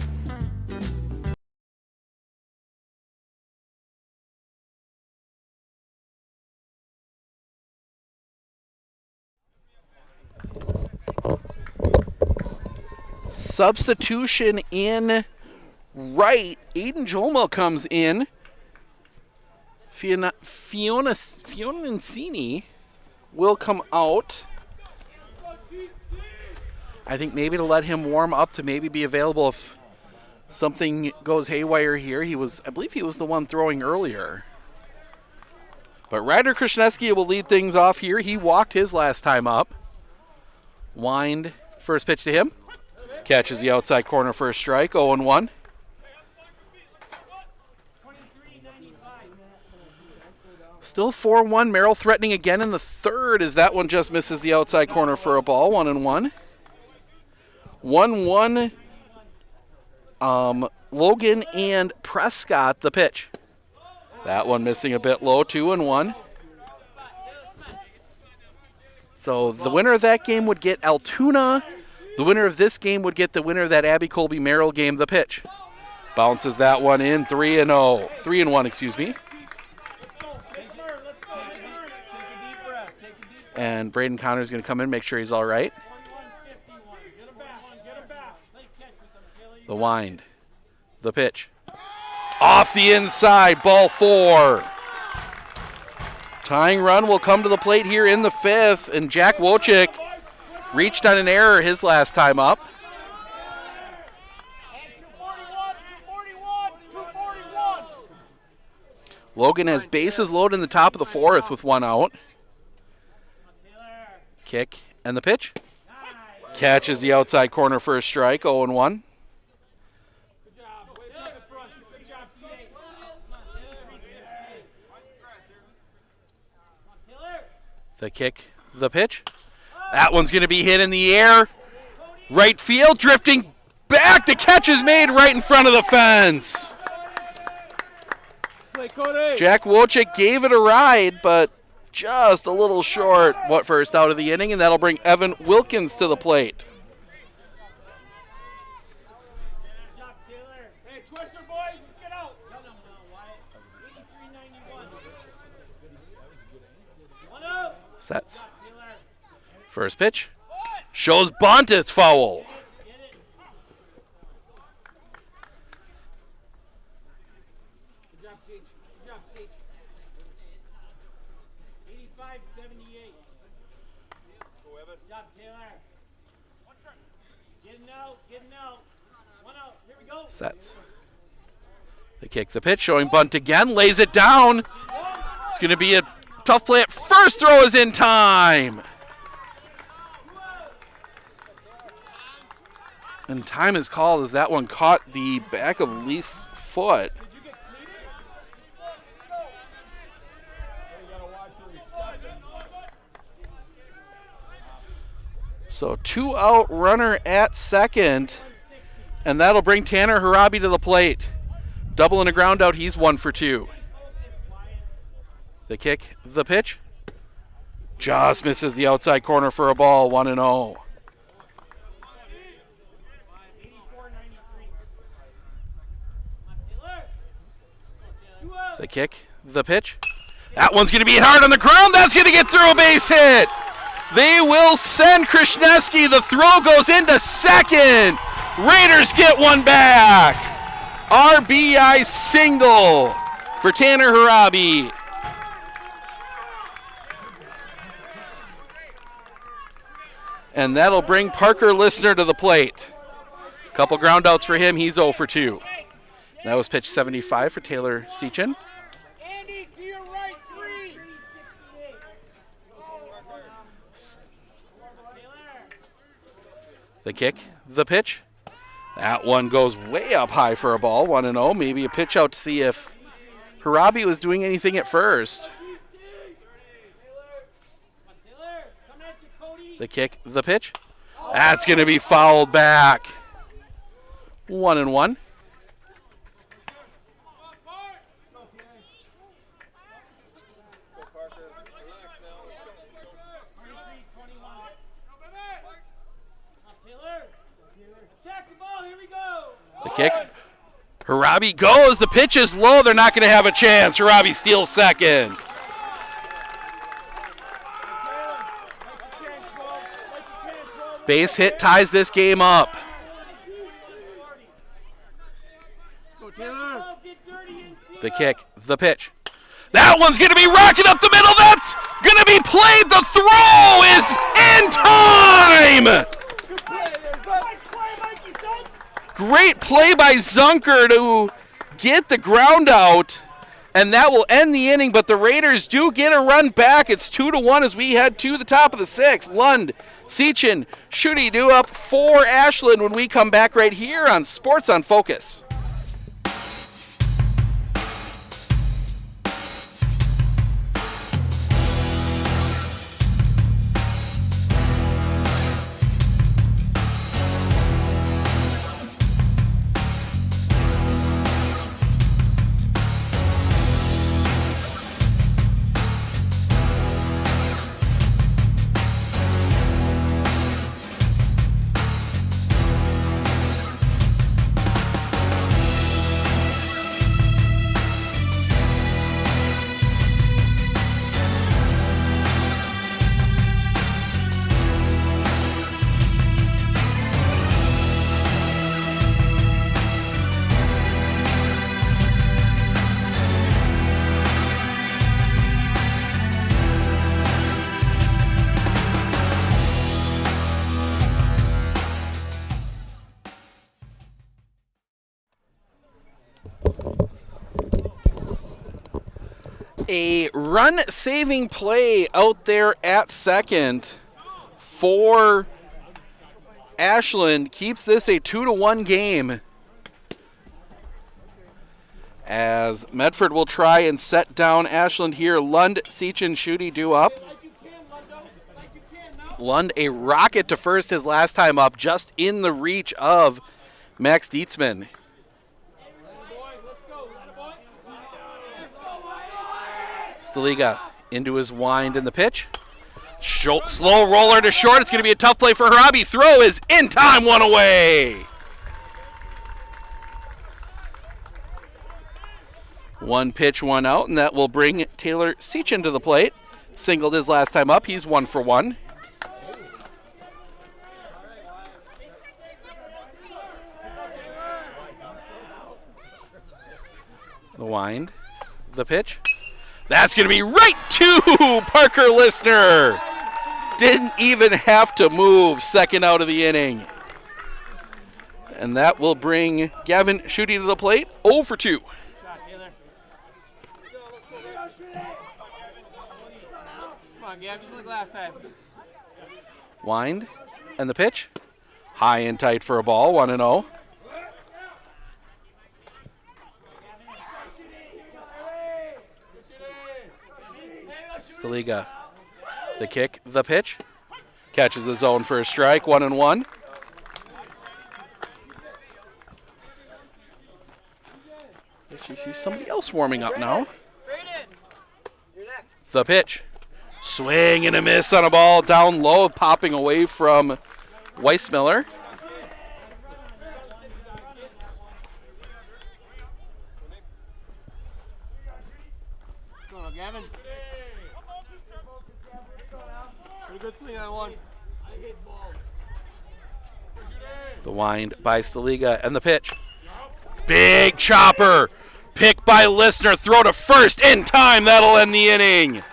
Substitution in right. Aiden Jolma comes in. Fiona Mancini will come out. I think maybe to let him warm up to maybe be available if something goes haywire here. I believe he was the one throwing earlier. But Ryder Krishneski will lead things off here. He walked his last time up. Wind, first pitch to him. Catches the outside corner for a strike, 0-1. Still 4-1. Merrill threatening again in the third as that one just misses the outside corner for a ball, 1-1. 1-1. Logan and Prescott, the pitch. That one missing a bit low, 2-1. So the winner of that game would get Altoona. The winner of this game would get the winner of that Abbey Colby Merrill game, the pitch. Bounces that one in, 3-1, excuse me. And Braden Connor's going to come in, make sure he's all right. The wind, the pitch. Off the inside, ball 4. Tying run will come to the plate here in the 5th, and Jack Wojcik reached on an error his last time up. Logan has bases loaded in the top of the 4th with 1 out. Kick and the pitch. Catches the outside corner for a strike, 0-1. The kick, the pitch. That one's going to be hit in the air. Right field, drifting back. The catch is made right in front of the fence. Jack Wojcik gave it a ride, but just a little short. What first out of the inning, and that'll bring Evan Wilkins to the plate. Sets. First pitch. Shows bunt, it's foul. Sets. They kick the pitch, showing bunt again, lays it down. It's going to be a tough play at first. Throw is in time. And time is called as that one caught the back of Lee's foot. So 2 out, runner at second. And that'll bring Tanner Harabi to the plate. Double and a ground out, he's 1 for 2. The kick, the pitch. Just misses the outside corner for a ball, 1-0. The kick, the pitch. That one's going to be hard on the ground. That's going to get through a base hit. They will send Krishneski. The throw goes into second. Raiders get one back. RBI single for Tanner Harabi. And that'll bring Parker Listener to the plate. Couple ground outs for him. He's 0 for 2. That was pitch 75 for Taylor Sechin. Andy, to your right, 3. The kick, the pitch. That one goes way up high for a ball, 1-0. Maybe a pitch out to see if Harabi was doing anything at first. The kick, the pitch. That's going to be fouled back. 1-1. The kick. Harabi goes. The pitch is low. They're not going to have a chance. Harabi steals second. Base hit ties this game up. The kick. The pitch. That one's going to be rocking up the middle. That's going to be played. The throw is in time. Great play by Zunker to get the ground out, and that will end the inning, but the Raiders do get a run back. It's 2-1 as we head to the top of the sixth. Lund, Seachin, Schutte do up for Ashland when we come back right here on Sports on Focus. A run-saving play out there at second for Ashland keeps this a 2-1 game, as Medford will try and set down Ashland here. Lund, Seachin, Schutte do up. Lund a rocket to first his last time up, just in the reach of Max Dietzman. Staliga into his wind in the pitch. Slow roller to short. It's going to be a tough play for Harabi. Throw is in time, one away. One pitch, one out, and that will bring Taylor Seachin to the plate. Singled his last time up. He's 1 for 1. The wind, the pitch. That's going to be right to Parker Listener. Didn't even have to move, second out of the inning. And that will bring Gavin Schutte to the plate, 0 for 2. Come on, Gav, just like last time. Wind and the pitch. High and tight for a ball, 1-0. Staliga, the kick, the pitch. Catches the zone for a strike, 1-1. She sees somebody else warming up now. The pitch. Swing and a miss on a ball down low, popping away from Weissmiller. Come on, Gavin. Good swing on one. The wind by Staliga and the pitch. Big chopper. Pick by Listener. Throw to first in time. That'll end the inning.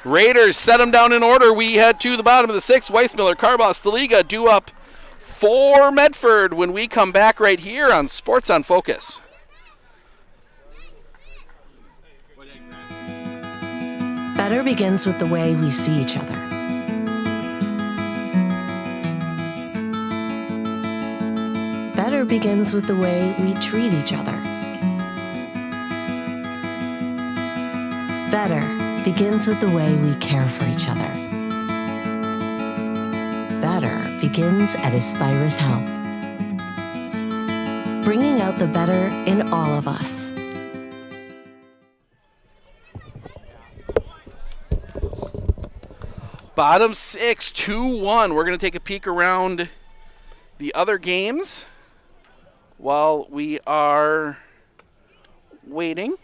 Raiders set them down in order. We head to the bottom of the sixth. Weissmiller, Carbaugh, Staliga due up for Medford when we come back right here on Sports on Focus. Better begins with the way we see each other. Better begins with the way we treat each other. Better begins with the way we care for each other. Better begins at Aspirus Health, bringing out the better in all of us. Bottom six, 2-1. We're going to take a peek around the other games while we are waiting.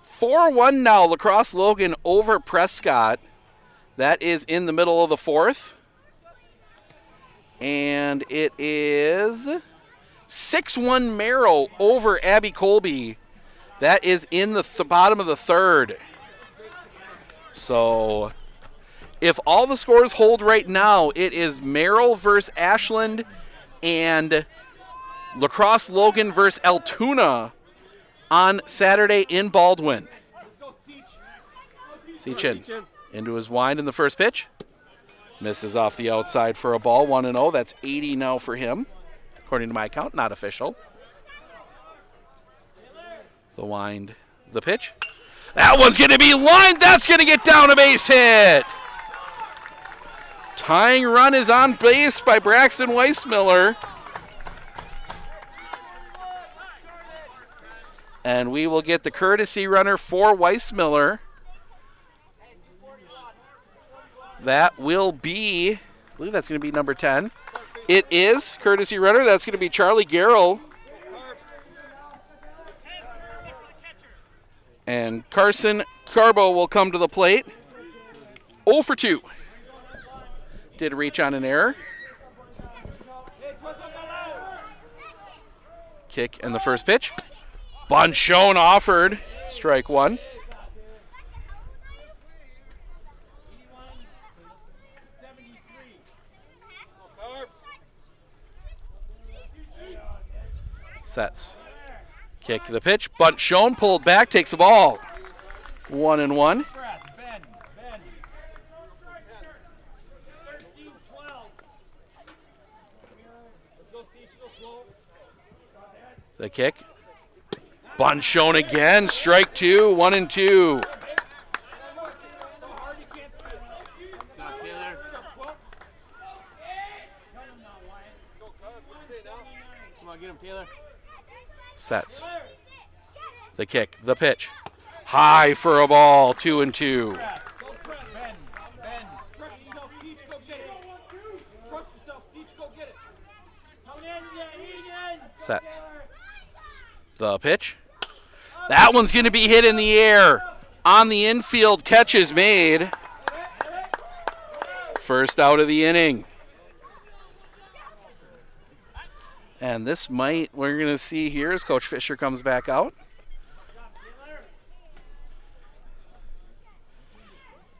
4-1 now, La Crosse Logan over Prescott. That is in the middle of the fourth. And it is 6-1 Merrill over Abbey Colby. That is in the bottom of the third. So if all the scores hold right now, it is Merrill versus Ashland and La Crosse Logan versus Altoona on Saturday in Baldwin. Seachin into his wind in the first pitch. Misses off the outside for a ball, 1-0. That's 80 now for him, according to my count, not official. The wind, the pitch. That one's going to be lined. That's going to get down a base hit. Tying run is on base by Braxton Weissmiller. And we will get the courtesy runner for Weissmiller. That will be, I believe that's going to be number 10. It is courtesy runner. That's going to be Charlie Garrell. And Carson Carbo will come to the plate. 0 for 2. Did reach on an error. Kick and the first pitch. Bonchon offered. Strike one. Sets. Kick the pitch. Bunt shown. Pulled back. Takes the ball. 1-1. The kick. Bunt shown again. Strike two. 1-2. Sets. The kick, the pitch. High for a ball, 2-2. Sets. The pitch. That one's going to be hit in the air. On the infield, catch is made. First out of the inning. And this might, we're going to see here as Coach Fisher comes back out.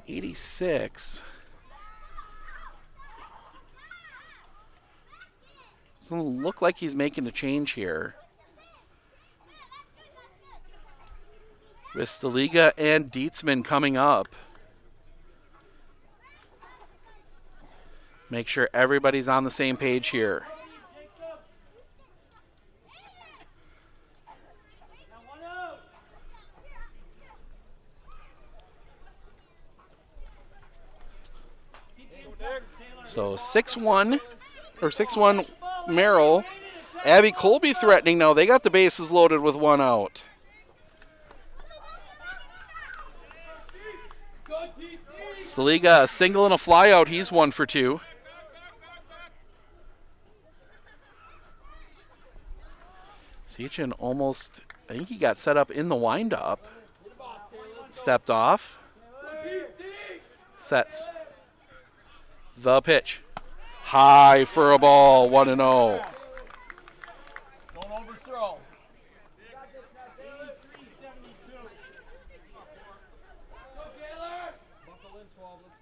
'86. Doesn't look like he's making a change here. Ristaliga and Dietzman coming up. Make sure everybody's on the same page here. So 6-1 Merrill. Abby Colby threatening now. They got the bases loaded with one out. Staliga, a single and a fly out. He's 1 for 2. Seachin almost, I think he got set up in the windup. Stepped off. Sets. The pitch. High for a ball, 1-0. Don't overthrow.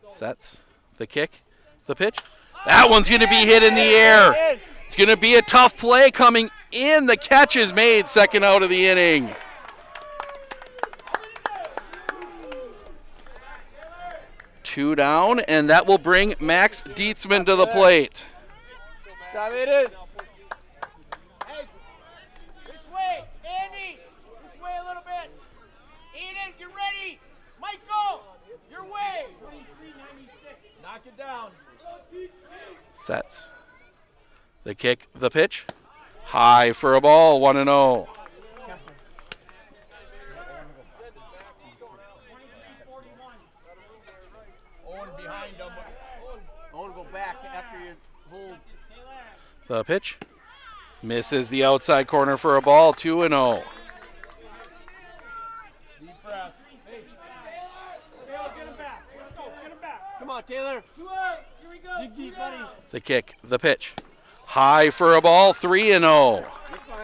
Sets. The kick. The pitch. That one's going to be hit in the air. It's going to be a tough play coming in. The catch is made, second out of the inning. Two down, and that will bring Max Dietzman to the plate. Stop it in. Hey, this way, Andy. This way a little bit. Eden, get ready. Michael, your way. Knock it down. Sets. The kick, the pitch. High for a ball, 1-0. The pitch. Misses the outside corner for a ball, 2-0. Come on, Taylor. Dig deep, buddy. The kick, the pitch. High for a ball, 3-0.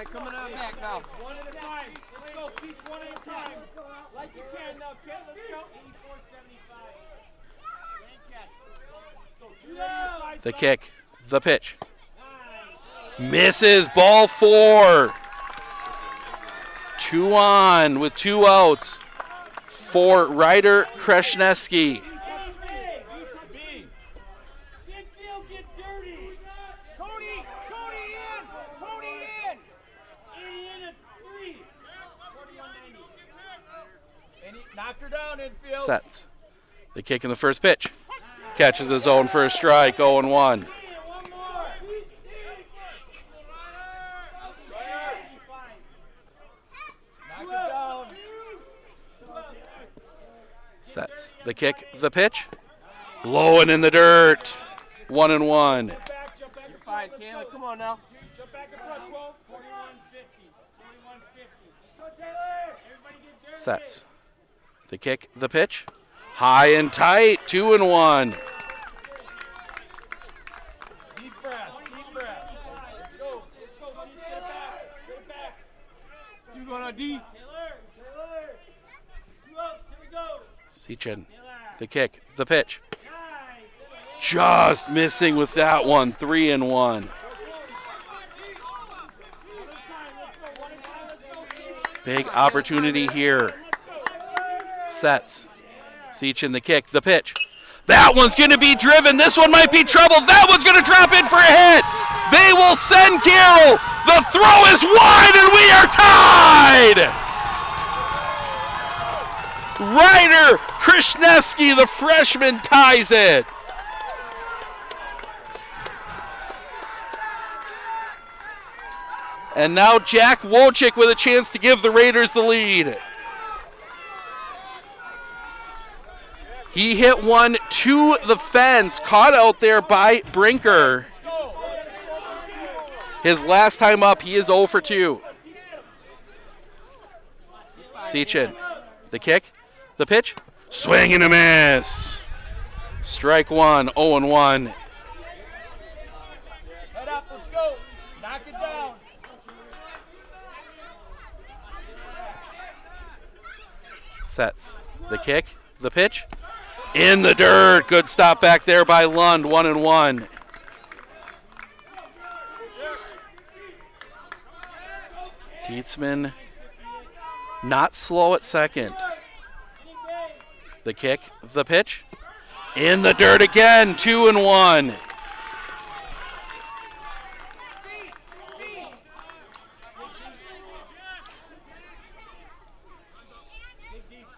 Coming on back now. One at a time. Let's go, Seach, one at The kick, the pitch. Misses, ball 4. 2 on with 2 outs for Ryder Kreshneski. Sets. The kick in the first pitch. Catches the zone for a strike, 0-1. Sets. The kick, the pitch. Low and in the dirt. 1-1. You're fine, Taylor. Come on now. Sets. The kick, the pitch. High and tight, 2-1. Deep breath, deep breath. Let's go. Let's get it back. Get it back. 2 going on deep. Sechin. The kick, the pitch. Just missing with that one, 3-1. Big opportunity here. Sets. Sechin, the kick, the pitch. That one's going to be driven. This one might be trouble. That one's going to drop in for a hit. They will send Carroll. The throw is wide, and we are tied. Ryder Kreshneski, the freshman, ties it. And now Jack Wojcik with a chance to give the Raiders the lead. He hit one to the fence, caught out there by Brinker. His last time up, he is 0 for 2. Sechin, the kick, the pitch, swing and a miss. Strike 1, 0-1. Head up, let's go. Knock it down. Sets, the kick, the pitch. In the dirt. Good stop back there by Lund. 1-1. Dietzman not slow at second. The kick, the pitch. In the dirt again. 2-1.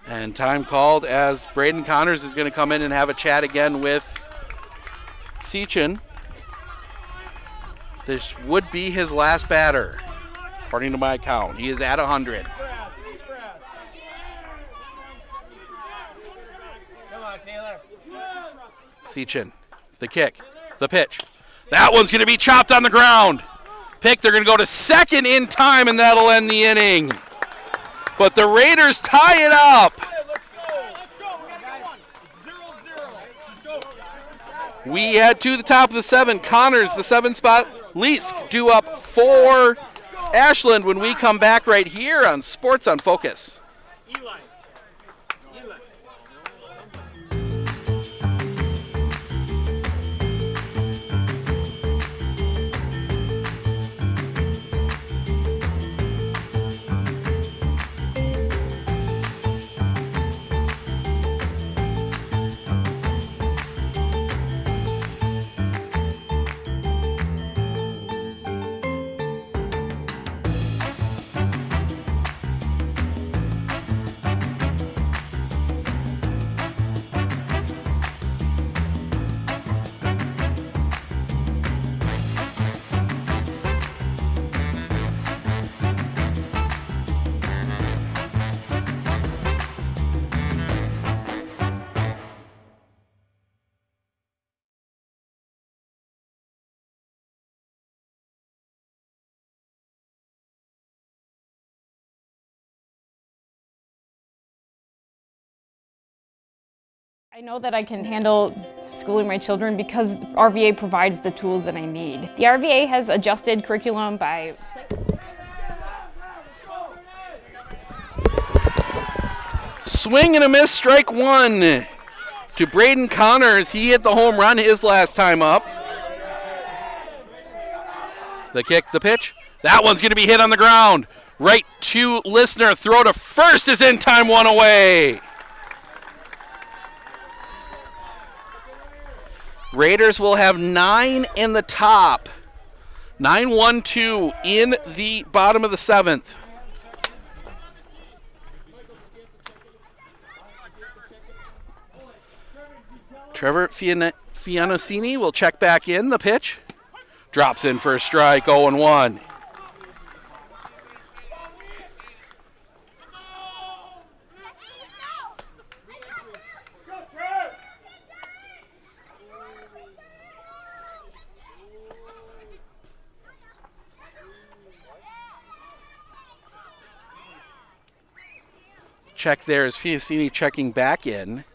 And time called as Braden Connors is going to come in and have a chat again with Sechin. This would be his last batter, according to my count. He is at 100. Come on, Taylor. Sechin, the kick, the pitch. That one's going to be chopped on the ground. Pick, they're going to go to second in time, and that'll end the inning. But the Raiders tie it up. We head to the top of the 7. Connors, the 7 spot. Leask due up for Ashland when we come back right here on Sports on Focus. I know that I can handle schooling my children because RVA provides the tools that I need. The RVA has adjusted curriculum by Swing and a miss, strike one to Braden Connors. He hit the home run his last time up. The kick, the pitch. That one's going to be hit on the ground. Right to Listener. Throw to first is in time, one away. Raiders will have 9 in the top. 9-1-2 in the bottom of the 7th. Trevor Fianocini will check back in. The pitch. Drops in for a strike, 0-1. Check there is Fiacini checking back in.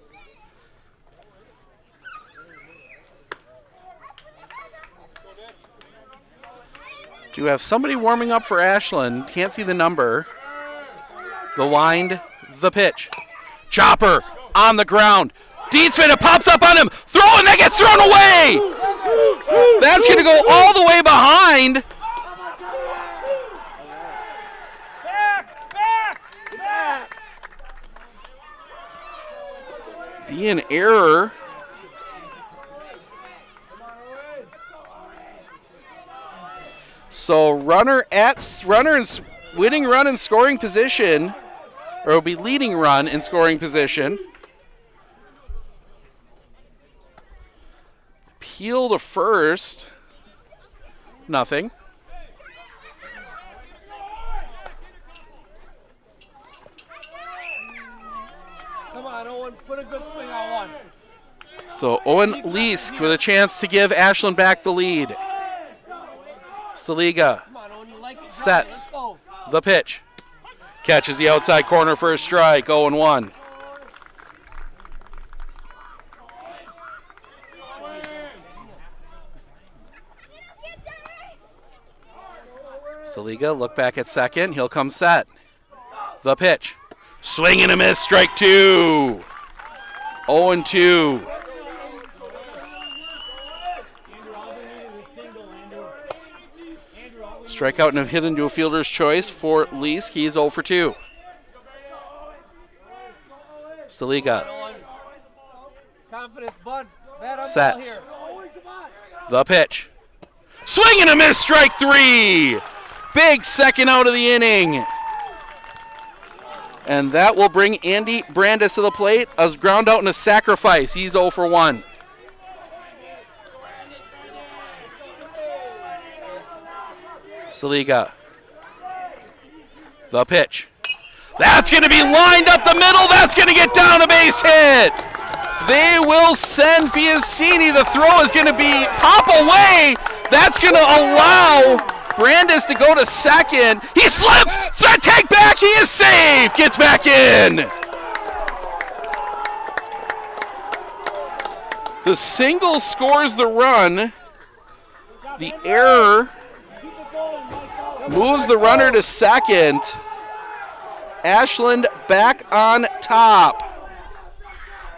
Do have somebody warming up for Ashland. Can't see the number. The wind, the pitch. Chopper on the ground. Dietzman, it pops up on him. Throw, and that gets thrown away. That's going to go all the way behind. Be an error. So runner in winning run in scoring position, or will be leading run in scoring position. Peel to first. Nothing. Come on, Owen, put a good swing on one. So Owen Leask with a chance to give Ashland back the lead. Staliga sets the pitch. Catches the outside corner for a strike, 0-1. Staliga look back at second. He'll come set. The pitch. Swing and a miss, strike two. 0-2. Strikeout and a hit into a fielder's choice for Leask. He's 0 for 2. Staliga sets the pitch. Swing and a miss, strike three. Big second out of the inning. And that will bring Andy Brandis to the plate. A ground out and a sacrifice. He's 0 for 1. Staliga. The pitch. That's going to be lined up the middle. That's going to get down, a base hit. They will send Fiacini. The throw is going to be pop away. That's going to allow Brandis to go to second. He slips. Threat take back. He is safe. Gets back in. The single scores the run. The error moves the runner to second. Ashland back on top.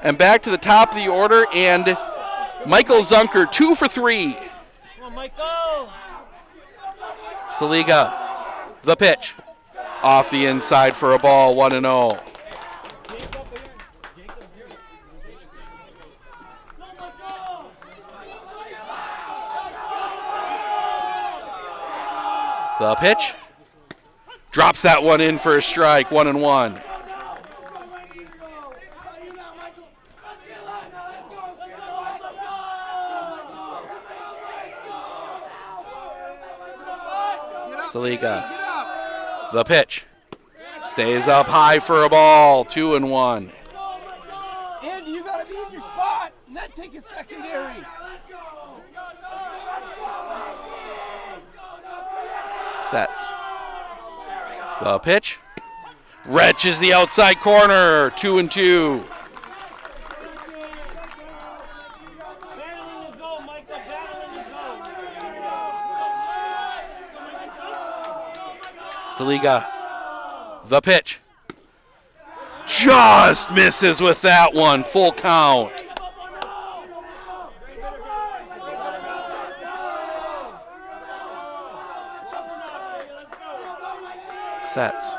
And back to the top of the order, and Michael Zunker, 2 for 3. Come on, Michael. Staliga, the pitch. Off the inside for a ball, 1-0. The pitch. Drops that one in for a strike, 1-1. Staliga, the pitch. Stays up high for a ball, 2-1. Andy, you gotta be in your spot, and then take a secondary. Sets. The pitch. Wretches the outside corner, 2-2. Staliga, the pitch. just misses with that one. Full count. Sets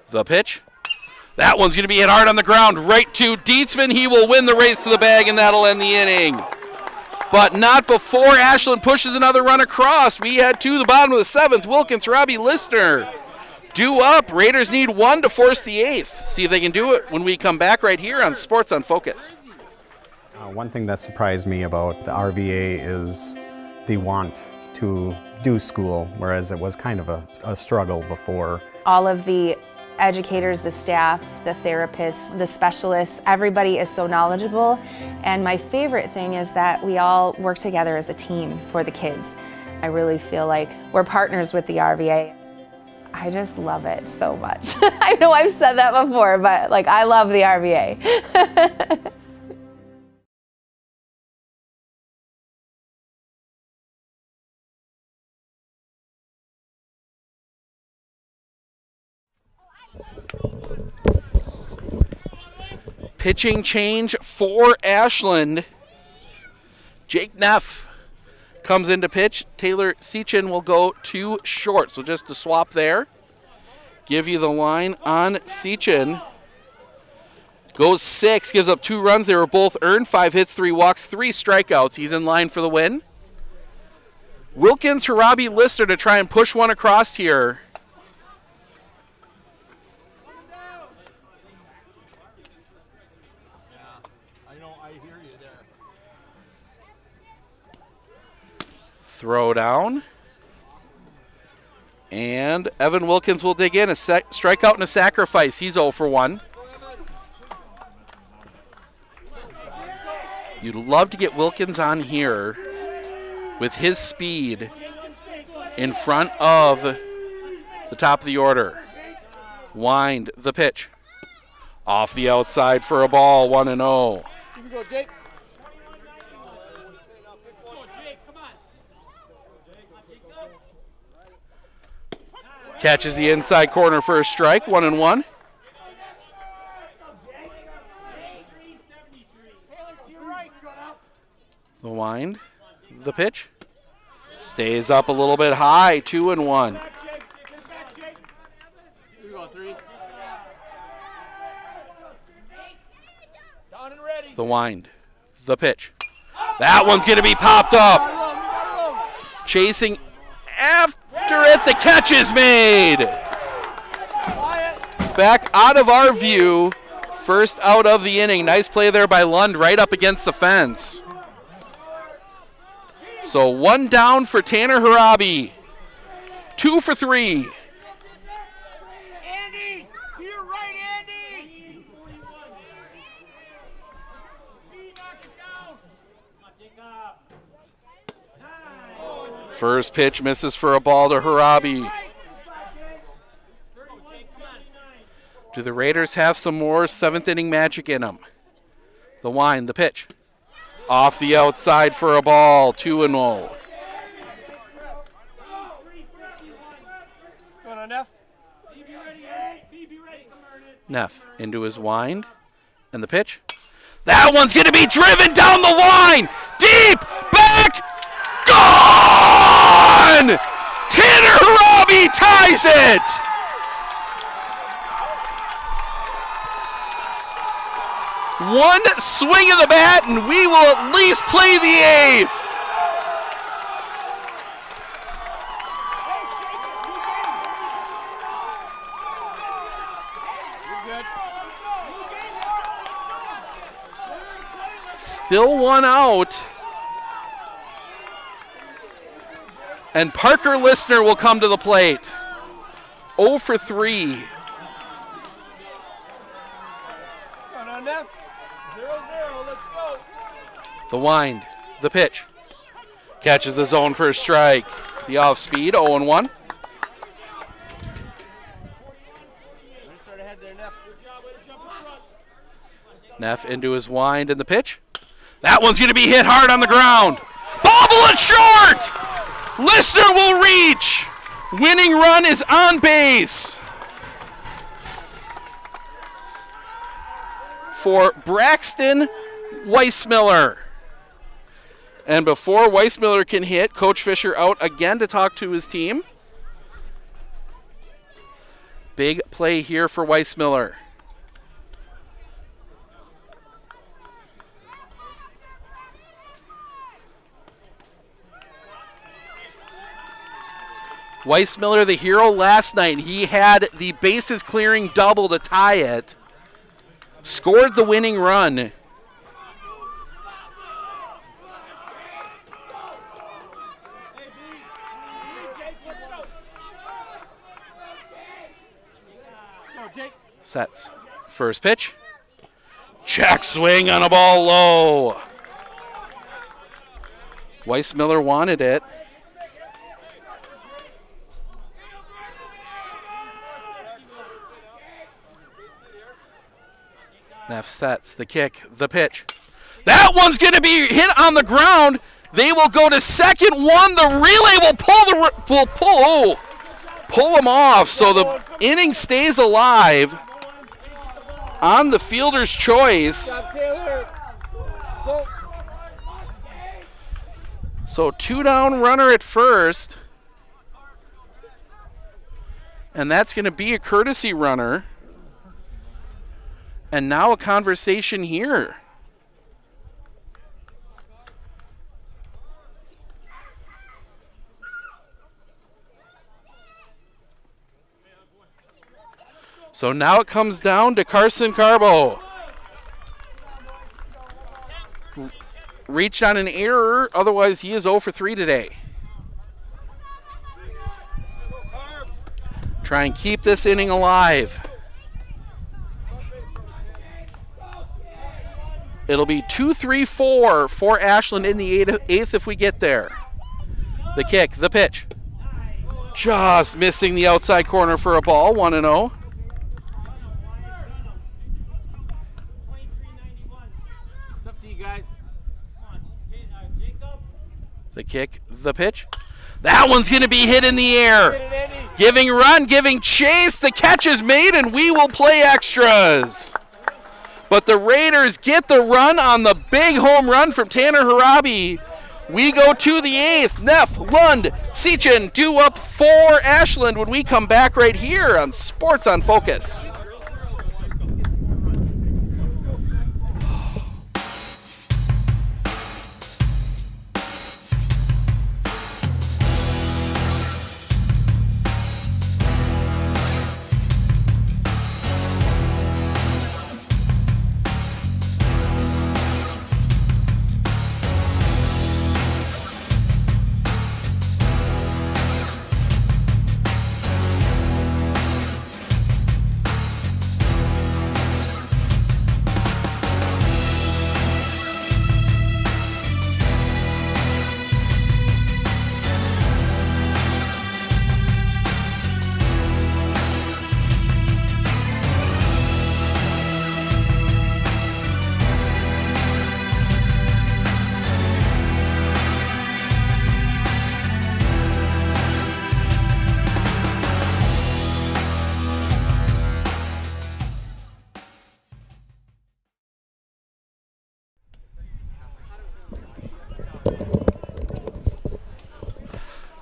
the pitch. That one's going to be hit hard on the ground. Right to Dietzman. He will win the race to the bag, and that'll end the inning. But not before Ashland pushes another run across. We head to the bottom of the 7th. Wilkins, Robbie Listener due up. Raiders need 1 to force the 8th. See if they can do it when we come back right here on Sports on Focus. One thing that surprised me about the RVA is the want to do school, whereas it was kind of a struggle before. All of the educators, the staff, the therapists, the specialists, everybody is so knowledgeable. And my favorite thing is that we all work together as a team for the kids. I really feel like we're partners with the RVA. I just love it so much. I know I've said that before, but like I love the RVA. Pitching change for Ashland. Jake Neff comes in to pitch. Taylor Seachin will go to short. So just to swap there. Give you the line on Seachin. Goes 6, gives up 2 runs. They were both earned. 5 hits, 3 walks, 3 strikeouts. He's in line for the win. Wilkins, Harabi, Lister to try and push one across here. Throw down. And Evan Wilkins will dig in. A strikeout and a sacrifice. He's 0 for 1. You'd love to get Wilkins on here with his speed in front of the top of the order. Wind the pitch. Off the outside for a ball. 1-0. Here we go, Jake. Catches the inside corner for a strike, 1-1. The wind, the pitch. Stays up a little bit high, 2-1. The wind, the pitch. That one's going to be popped up. Chasing after it, the catch is made. Back out of our view, first out of the inning. Nice play there by Lund, right up against the fence. So 1 down for Tanner Harabi. 2 for 3. Andy, to your right, Andy. First pitch misses for a ball to Harabi. Do the Raiders have some more 7th inning magic in them? The wind, the pitch. Off the outside for a ball, 2-0. What's going on, Neff? Neff into his wind, and the pitch. That one's going to be driven down the line! Deep! Back! Gone! Tanner Harabi ties it! One swing of the bat, and we will at least play the 8th. Still 1 out. And Parker Listener will come to the plate. 0 for 3. What's going on, Neff? 0-0, let's go. The wind, the pitch. Catches the zone for a strike. The off speed, 0-1. Neff into his wind and the pitch. That one's going to be hit hard on the ground. Bobble it short! Listener will reach. Winning run is on base. for Braxton Weissmiller. And before Weissmiller can hit, Coach Fisher out again to talk to his team. Big play here for Weissmiller. Weissmiller, the hero last night. He had the bases clearing double to tie it. Scored the winning run. Sets. First pitch. Check swing on a ball low. Weissmiller wanted it. Neff sets the kick, the pitch. That one's going to be hit on the ground. They will go to second one. The relay will pull them off. So the inning stays alive on the fielder's choice. So 2 down runner at first. And that's going to be a courtesy runner. And now a conversation here. So now it comes down to Carson Carbo. Reached on an error, otherwise he is 0 for 3 today. Try and keep this inning alive. It'll be 2-3-4 for Ashland in the eighth if we get there. The kick, the pitch. Just missing the outside corner for a ball, 1-0. The kick, the pitch. That one's going to be hit in the air. Giving run, giving chase. The catch is made, and we will play extras. But the Raiders get the run on the big home run from Tanner Harabi. We go to the 8th. Neff, Lund, Seachin due up for Ashland when we come back right here on Sports on Focus.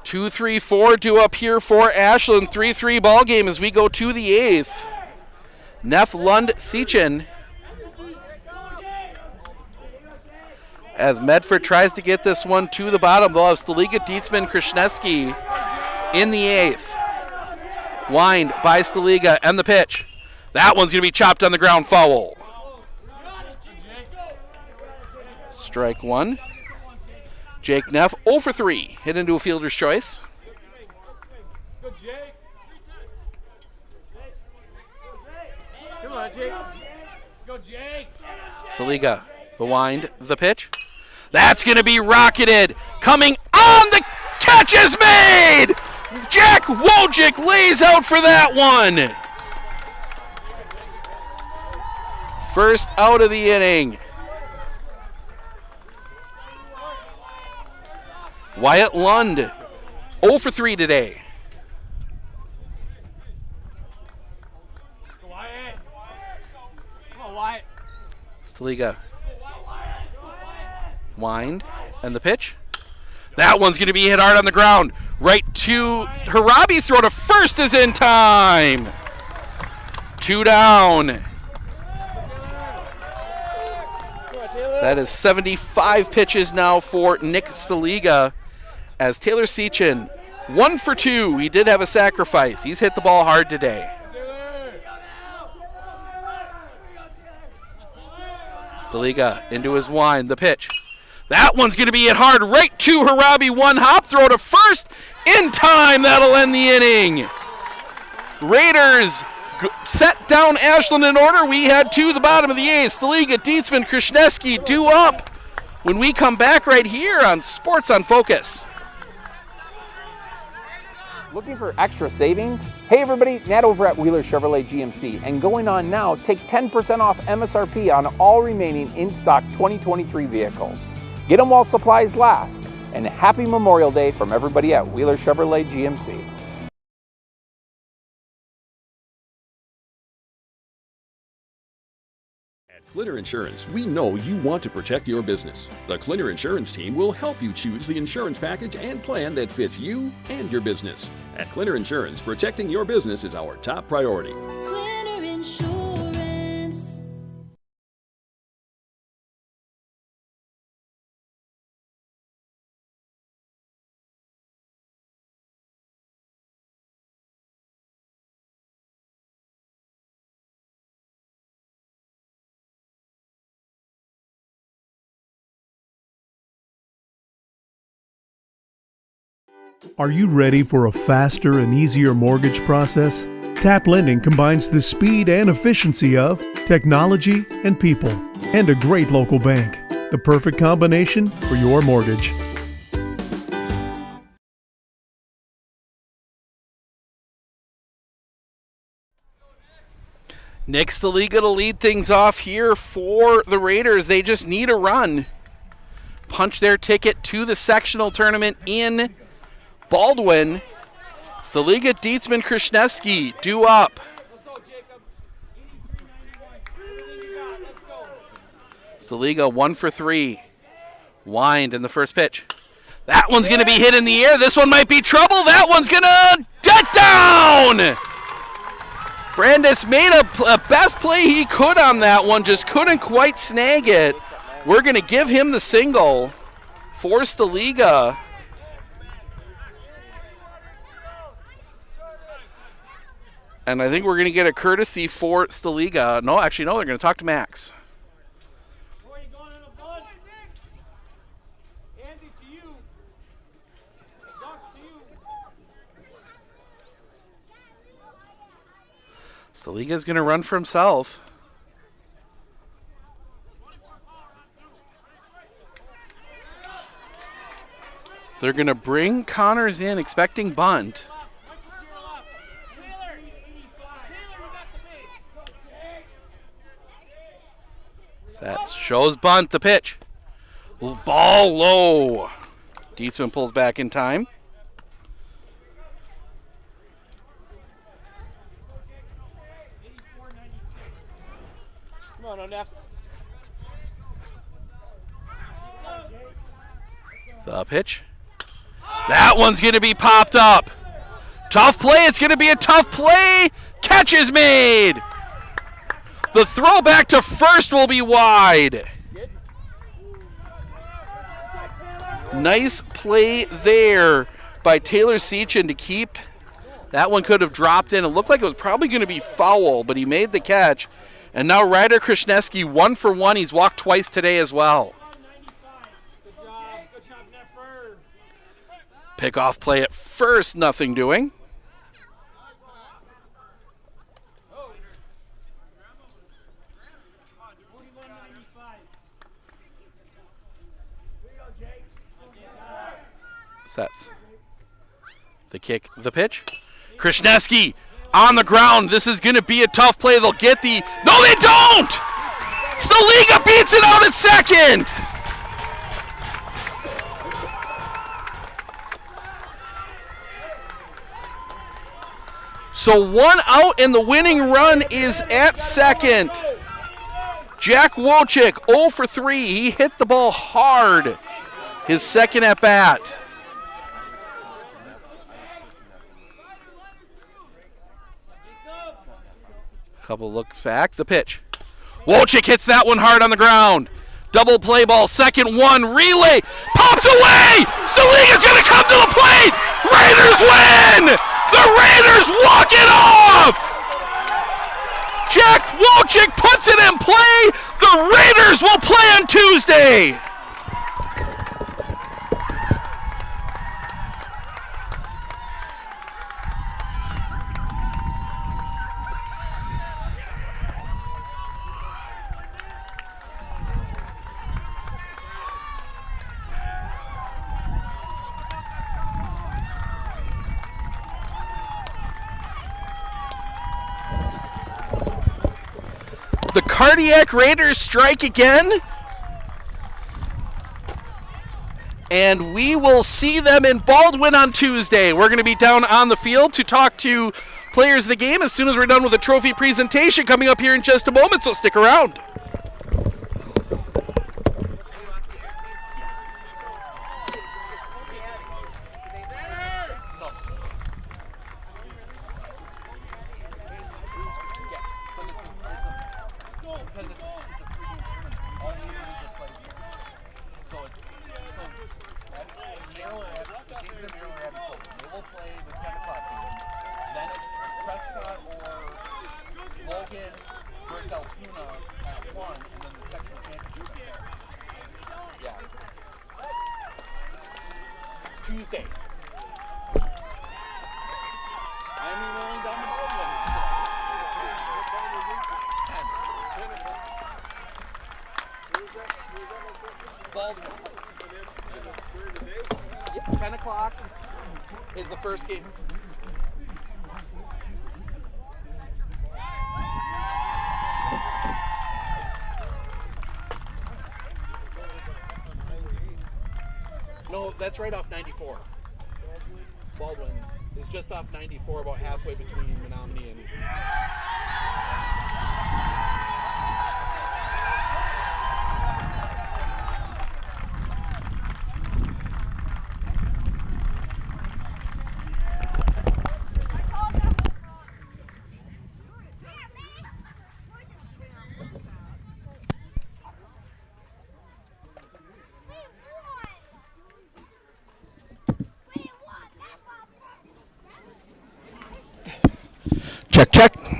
Two, 3, 4 due up here for Ashland. 3-3 ball game as we go to the 8th. Neff, Lund, Seachin. As Medford tries to get this one to the bottom, they'll have Staliga, Dietzman, Krishneski in the 8th. Wind by Staliga and the pitch. That one's going to be chopped on the ground, foul. Strike one. Jake Neff, 0 for 3, hit into a fielder's choice. Come on, Jake. Go, Jake. Staliga, the wind, the pitch. That's going to be rocketed. Coming on, the catch is made! Jack Wojcik lays out for that one. First out of the inning. Wyatt Lund, 0 for 3 today. Go, Wyatt. Come on, Wyatt. Staliga. Wind. And the pitch. That one's going to be hit hard on the ground. Right to Harabi. Throw to first is in time. 2 down. That is 75 pitches now for Nick Staliga as Taylor Sechin, 1 for 2. He did have a sacrifice. He's hit the ball hard today. Staliga into his wind, the pitch. That one's going to be hit hard right to Harabi. 1 hop, throw to first in time. That'll end the inning. Raiders set down Ashland in order. We head to the bottom of the 8th. Staliga, Dietzman, Krishneski due up when we come back right here on Sports on Focus. Looking for extra savings? Hey everybody, Nat over at Wheeler Chevrolet GMC, and going on now, take 10% off MSRP on all remaining in-stock 2023 vehicles. Get them while supplies last, and happy Memorial Day from everybody at Wheeler Chevrolet GMC. Clitter Insurance, we know you want to protect your business. The Clitter Insurance team will help you choose the insurance package and plan that fits you and your business. At Clitter Insurance, protecting your business is our top priority. Clitter Insurance. Are you ready for a faster and easier mortgage process? Tap Lending combines the speed and efficiency of technology and people, and a great local bank. The perfect combination for your mortgage. Nick Staliga to lead things off here for the Raiders. They just need a run. Punch their ticket to the sectional tournament in Baldwin. Staliga, Dietzman, Krishneski due up. Staliga 1 for 3. Wind in the first pitch. That one's going to be hit in the air. This one might be trouble. That one's going to get down. Brandis made a best play he could on that one. Just couldn't quite snag it. We're going to give him the single for Staliga. And I think we're going to get a courtesy for Staliga. No, actually, no, they're going to talk to Max. Staliga's going to run for himself. They're going to bring Connors in, expecting bunt. Set, shows bunt, the pitch. Ball low. Dietzman pulls back in time. Come on, Neff. The pitch. That one's going to be popped up. Tough play. It's going to be a tough play. Catch is made. The throw back to first will be wide. Nice play there by Taylor Sechin to keep. That one could have dropped in. It looked like it was probably going to be foul, but he made the catch. And now Ryder Krishneski 1 for 1. He's walked twice today as well. Pickoff play at first, nothing doing. Sets. The kick, the pitch. Krishneski on the ground. This is going to be a tough play. They'll get the... No, they don't! Staliga beats it out at second! So 1 out and the winning run is at second. Jack Wojcik, 0 for 3. He hit the ball hard. His second at bat. Couple looks back. The pitch. Wojcik hits that one hard on the ground. Double play ball, second one, relay, pops away! Staliga's gonna come to the plate! Raiders win! The Raiders walk it off! Jack Wojcik puts it in play! The Raiders will play on Tuesday! The Cardiac Raiders strike again. And we will see them in Baldwin on Tuesday. We're going to be down on the field to talk to players of the game as soon as we're done with the trophy presentation coming up here in just a moment, so stick around. Tuesday. I'm rolling down the Baldwin. 10. Yep, 10 o'clock is the first game. No, that's right off 94. Baldwin is just off 94, about halfway between Menominee and... Check, check.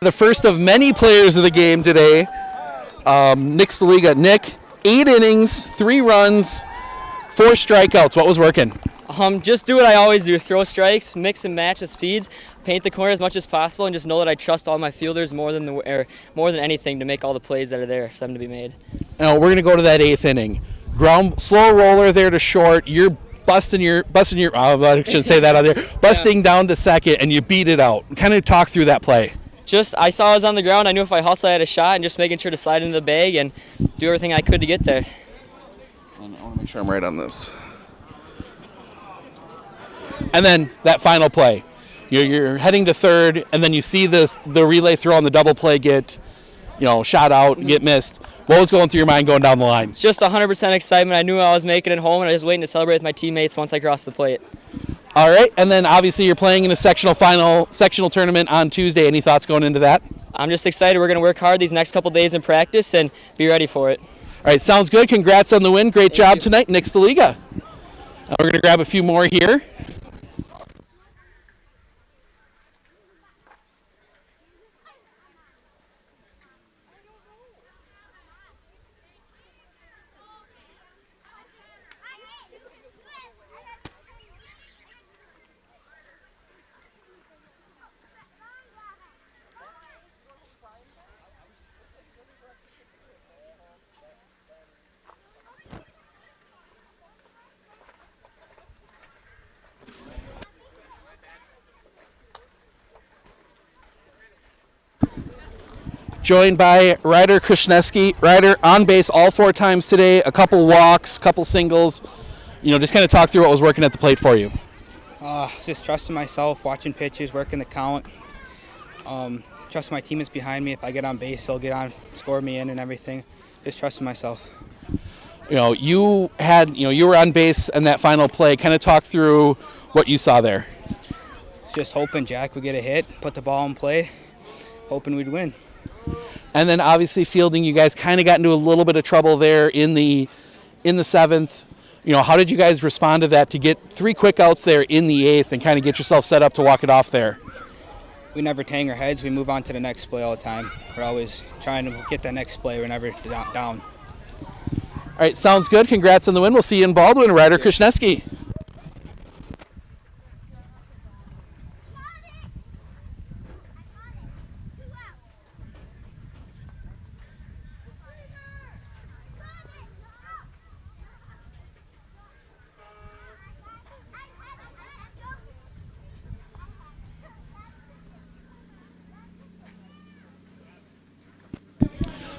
the first of many players of the game today, Nick Staliga. Nick, 8 innings, 3 runs, 4 strikeouts. What was working? Just do what I always do, throw strikes, mix and match the speeds, paint the corner as much as possible, and just know that I trust all my fielders more than anything to make all the plays that are there for them to be made. Now we're going to go to that 8th inning. Ground slow roller there to short. You're busting your I shouldn't say that on there. Busting down to second, and you beat it out. Kind of talk through that play. I saw I was on the ground. I knew if I hustled, I had a shot, and just making sure to slide into the bag and do everything I could to get there. And I want to make sure I'm right on this. And then that final play. You're heading to third, and then you see the relay throw on the double play get, shot out and get missed. What was going through your mind going down the line? Just 100% excitement. I knew I was making it home, and I was waiting to celebrate with my teammates once I crossed the plate. All right, and then obviously you're playing in a sectional tournament on Tuesday. Any thoughts going into that? I'm just excited. We're going to work hard these next couple days in practice and be ready for it. All right, sounds good. Congrats on the win. Great job tonight, Nick Staliga. We're going to grab a few more here. Joined by Ryder Krishneski. Ryder on base all 4 times today, a couple walks, couple singles. Just kind of talk through what was working at the plate for you. Just trusting myself, watching pitches, working the count. Trusting my teammates behind me. If I get on base, they'll get on, score me in and everything. Just trusting myself. You were on base in that final play. Kind of talk through what you saw there. Just hoping Jack would get a hit, put the ball in play, hoping we'd win. And then obviously fielding, you guys kind of got into a little bit of trouble there in the 7th. How did you guys respond to that to get 3 quick outs there in the 8th and kind of get yourself set up to walk it off there? We never hang our heads. We move on to the next play all the time. We're always trying to get the next play. We're never down. All right, sounds good. Congrats on the win. We'll see you in Baldwin. Ryder Krishneski.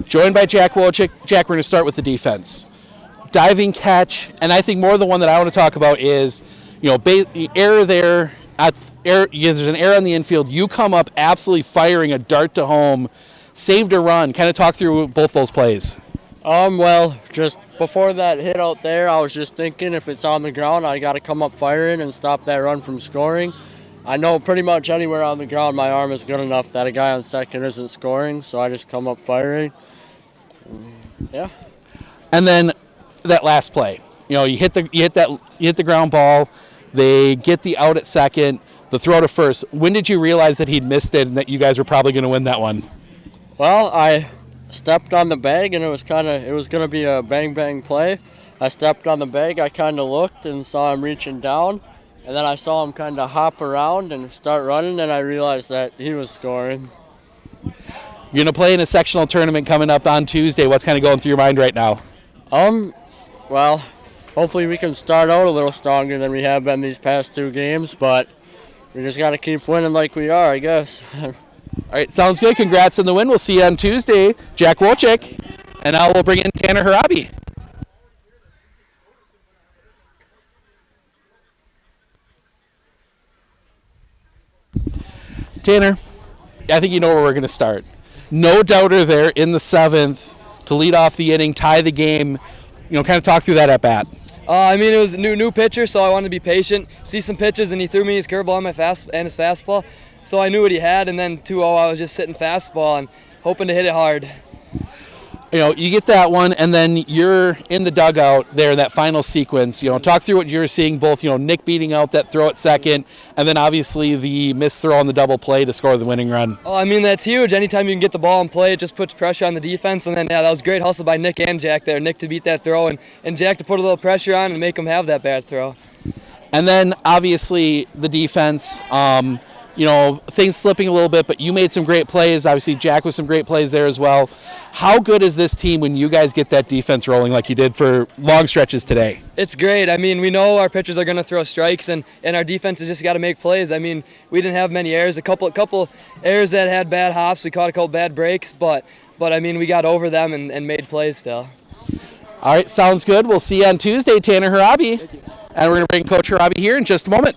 Joined by Jack Wojcik. Jack, we're going to start with the defense. Diving catch, and I think more the one that I want to talk about is, error there. There's an error on the infield. You come up absolutely firing a dart to home, saved a run. Kind of talk through both those plays. Well, just before that hit out there, I was just thinking if it's on the ground, I got to come up firing and stop that run from scoring. I know pretty much anywhere on the ground my arm is good enough that a guy on second isn't scoring, so I just come up firing. Yeah. And then that last play, you hit the ground ball. They get the out at second, the throw to first. When did you realize that he'd missed it and that you guys were probably going to win that one? Well, I stepped on the bag and it was going to be a bang bang play. I stepped on the bag. I kind of looked and saw him reaching down, and then I saw him kind of hop around and start running, and I realized that he was scoring. You're going to play in a sectional tournament coming up on Tuesday. What's kind of going through your mind right now? Well, hopefully we can start out a little stronger than we have been these past 2 games, but we just got to keep winning like we are, I guess. All right, sounds good. Congrats on the win. We'll see you on Tuesday. Jack Wojcik, and now we'll bring in Tanner Harabi. Tanner, I think you know where we're going to start. No doubter there in the 7th to lead off the inning, tie the game. Kind of talk through that at bat. It was a new pitcher, so I wanted to be patient, see some pitches, and he threw me his curveball and his fastball. So I knew what he had, and then 2-0, I was just sitting fastball and hoping to hit it hard. You get that one, and then you're in the dugout there, that final sequence. Talk through what you're seeing, both, Nick beating out that throw at second, and then obviously the missed throw on the double play to score the winning run. Oh, I mean, that's huge. Anytime you can get the ball and play, it just puts pressure on the defense. And then, that was great hustle by Nick and Jack there. Nick to beat that throw, and Jack to put a little pressure on and make him have that bad throw. And then obviously the defense, things slipping a little bit, but you made some great plays. Obviously Jack with some great plays there as well. How good is this team when you guys get that defense rolling like you did for long stretches today? It's great. I mean, we know our pitchers are going to throw strikes, and our defense has just got to make plays. I mean, we didn't have many errors. A couple errors that had bad hops. We caught a couple bad breaks, but I mean, we got over them and made plays still. All right, sounds good. We'll see you on Tuesday, Tanner Harabi. And we're going to bring Coach Harabi here in just a moment.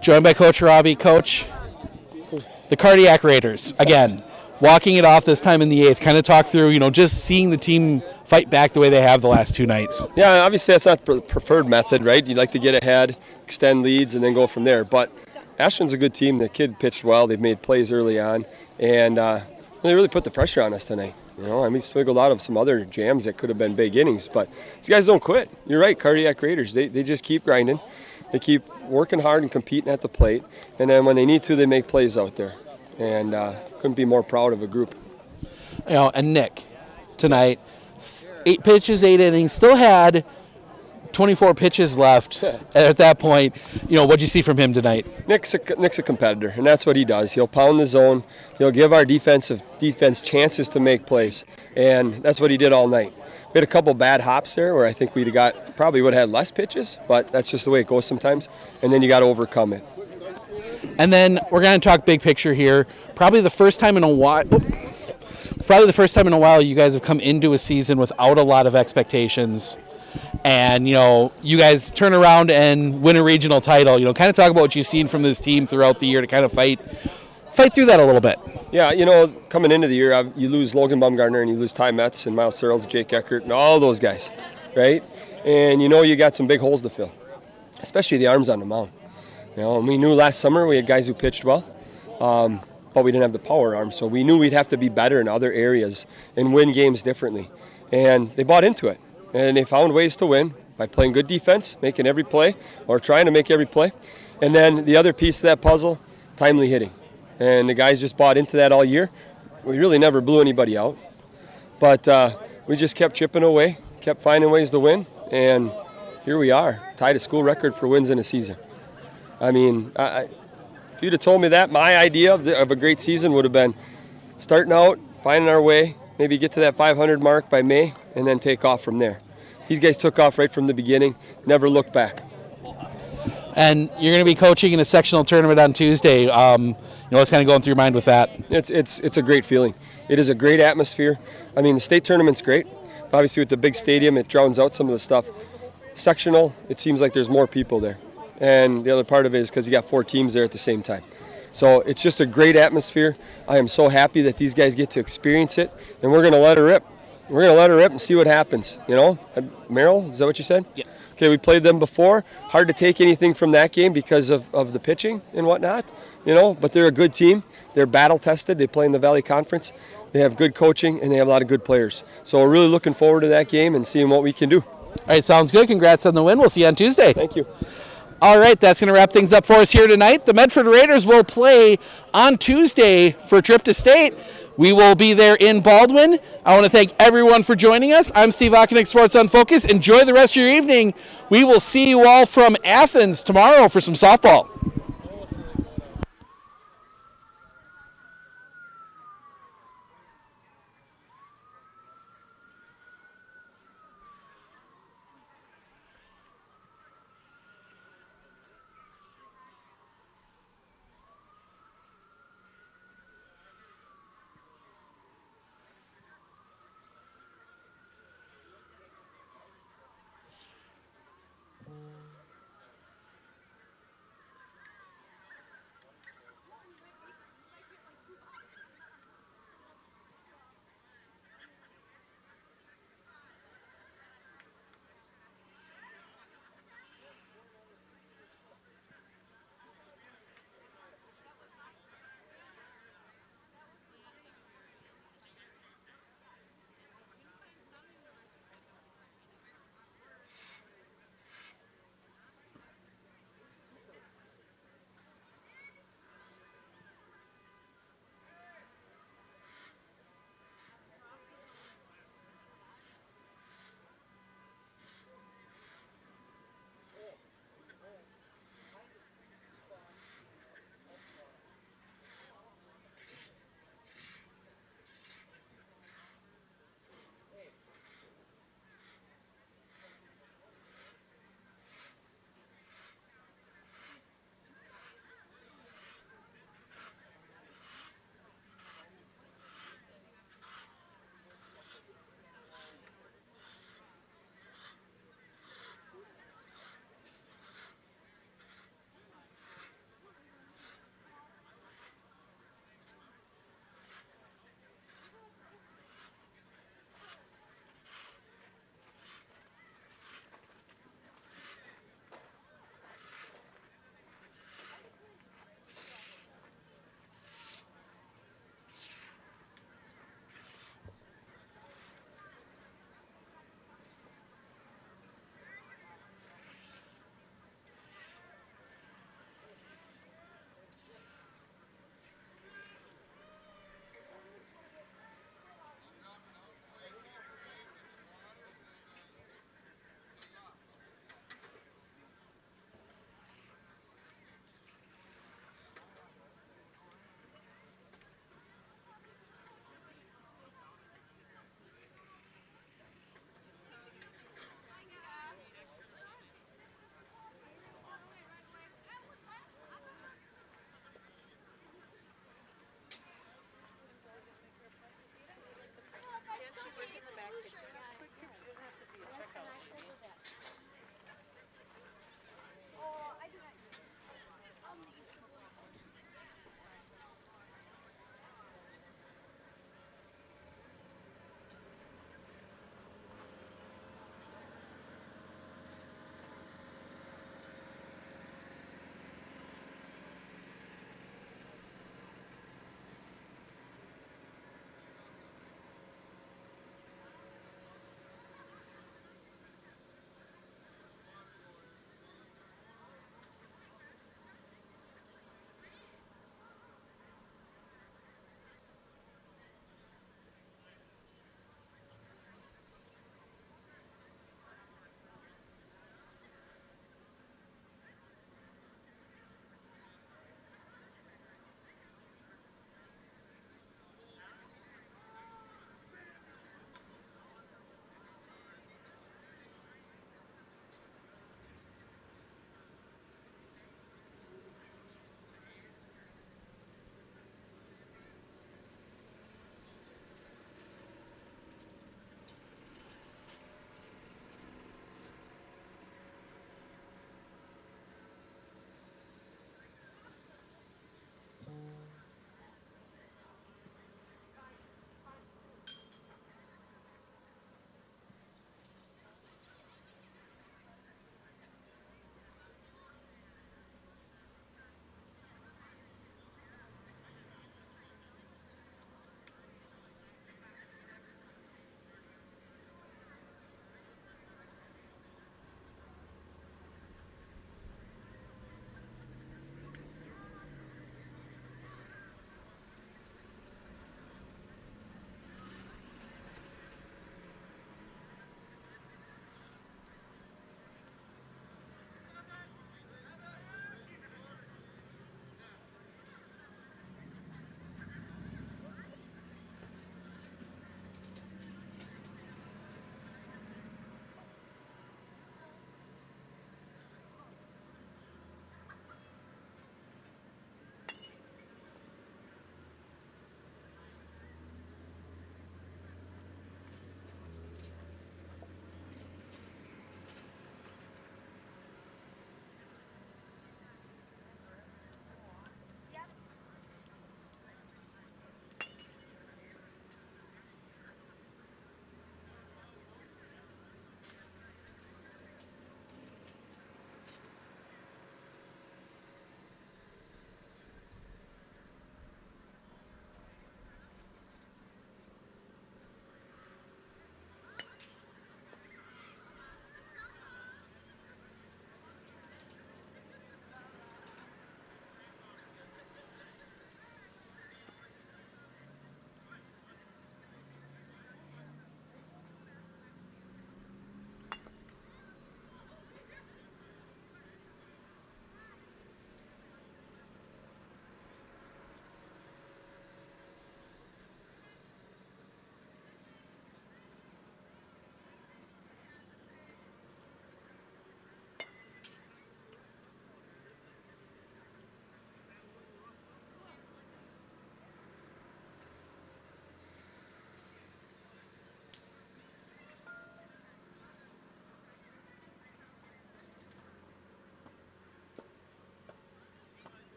Joined by Coach Robbie. Coach, the Cardiac Raiders, again, walking it off this time in the 8th. Kind of talk through, just seeing the team fight back the way they have the last 2 nights. Yeah, obviously that's not the preferred method, right? You'd like to get ahead, extend leads, and then go from there. But Ashland's a good team. The kid pitched well. They've made plays early on, and they really put the pressure on us tonight. We swiggled out of some other jams that could have been big innings, but these guys don't quit. You're right, Cardiac Raiders. They just keep grinding. They keep working hard and competing at the plate, and then when they need to, they make plays out there. And couldn't be more proud of a group. And Nick, tonight, 8 pitches, 8 innings, still had 24 pitches left at that point. What'd you see from him tonight? Nick's a competitor, and that's what he does. He'll pound the zone. He'll give our defense chances to make plays, and that's what he did all night. We had a couple bad hops there where I think probably would have had less pitches, but that's just the way it goes sometimes, and then you got to overcome it. And then we're going to talk big picture here. Probably the first time in a while you guys have come into a season without a lot of expectations. And, you guys turn around and win a regional title. Kind of talk about what you've seen from this team throughout the year to kind of fight through that a little bit. Yeah, coming into the year, you lose Logan Baumgartner and you lose Ty Metz and Miles Searles, Jake Eckert, and all those guys, right? And you got some big holes to fill, especially the arms on the mound. We knew last summer we had guys who pitched well, but we didn't have the power arm, so we knew we'd have to be better in other areas and win games differently. And they bought into it, and they found ways to win by playing good defense, making every play, or trying to make every play. And then the other piece of that puzzle, timely hitting. And the guys just bought into that all year. We really never blew anybody out, but we just kept chipping away, kept finding ways to win, and here we are, tied a school record for wins in a season. If you'd have told me that, my idea of a great season would have been starting out, finding our way, maybe get to that 500 mark by May, and then take off from there. These guys took off right from the beginning, never looked back. And you're going to be coaching in a sectional tournament on Tuesday. What's kind of going through your mind with that? It's a great feeling. It is a great atmosphere. The state tournament's great. Obviously, with the big stadium, it drowns out some of the stuff. Sectional, it seems like there's more people there. And the other part of it is because you got 4 teams there at the same time. So it's just a great atmosphere. I am so happy that these guys get to experience it, and we're going to let her rip. We're going to let her rip and see what happens. Merrill, is that what you said? Yeah. Okay, we played them before. Hard to take anything from that game because of the pitching and whatnot, but they're a good team. They're battle-tested. They play in the Valley Conference. They have good coaching, and they have a lot of good players. So we're really looking forward to that game and seeing what we can do. All right, sounds good. Congrats on the win. We'll see you on Tuesday. Thank you. All right, that's going to wrap things up for us here tonight. The Medford Raiders will play on Tuesday for a trip to state. We will be there in Baldwin. I want to thank everyone for joining us. I'm Steve Ockenick, Sports on Focus. Enjoy the rest of your evening. We will see you all from Athens tomorrow for some softball.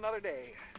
another day.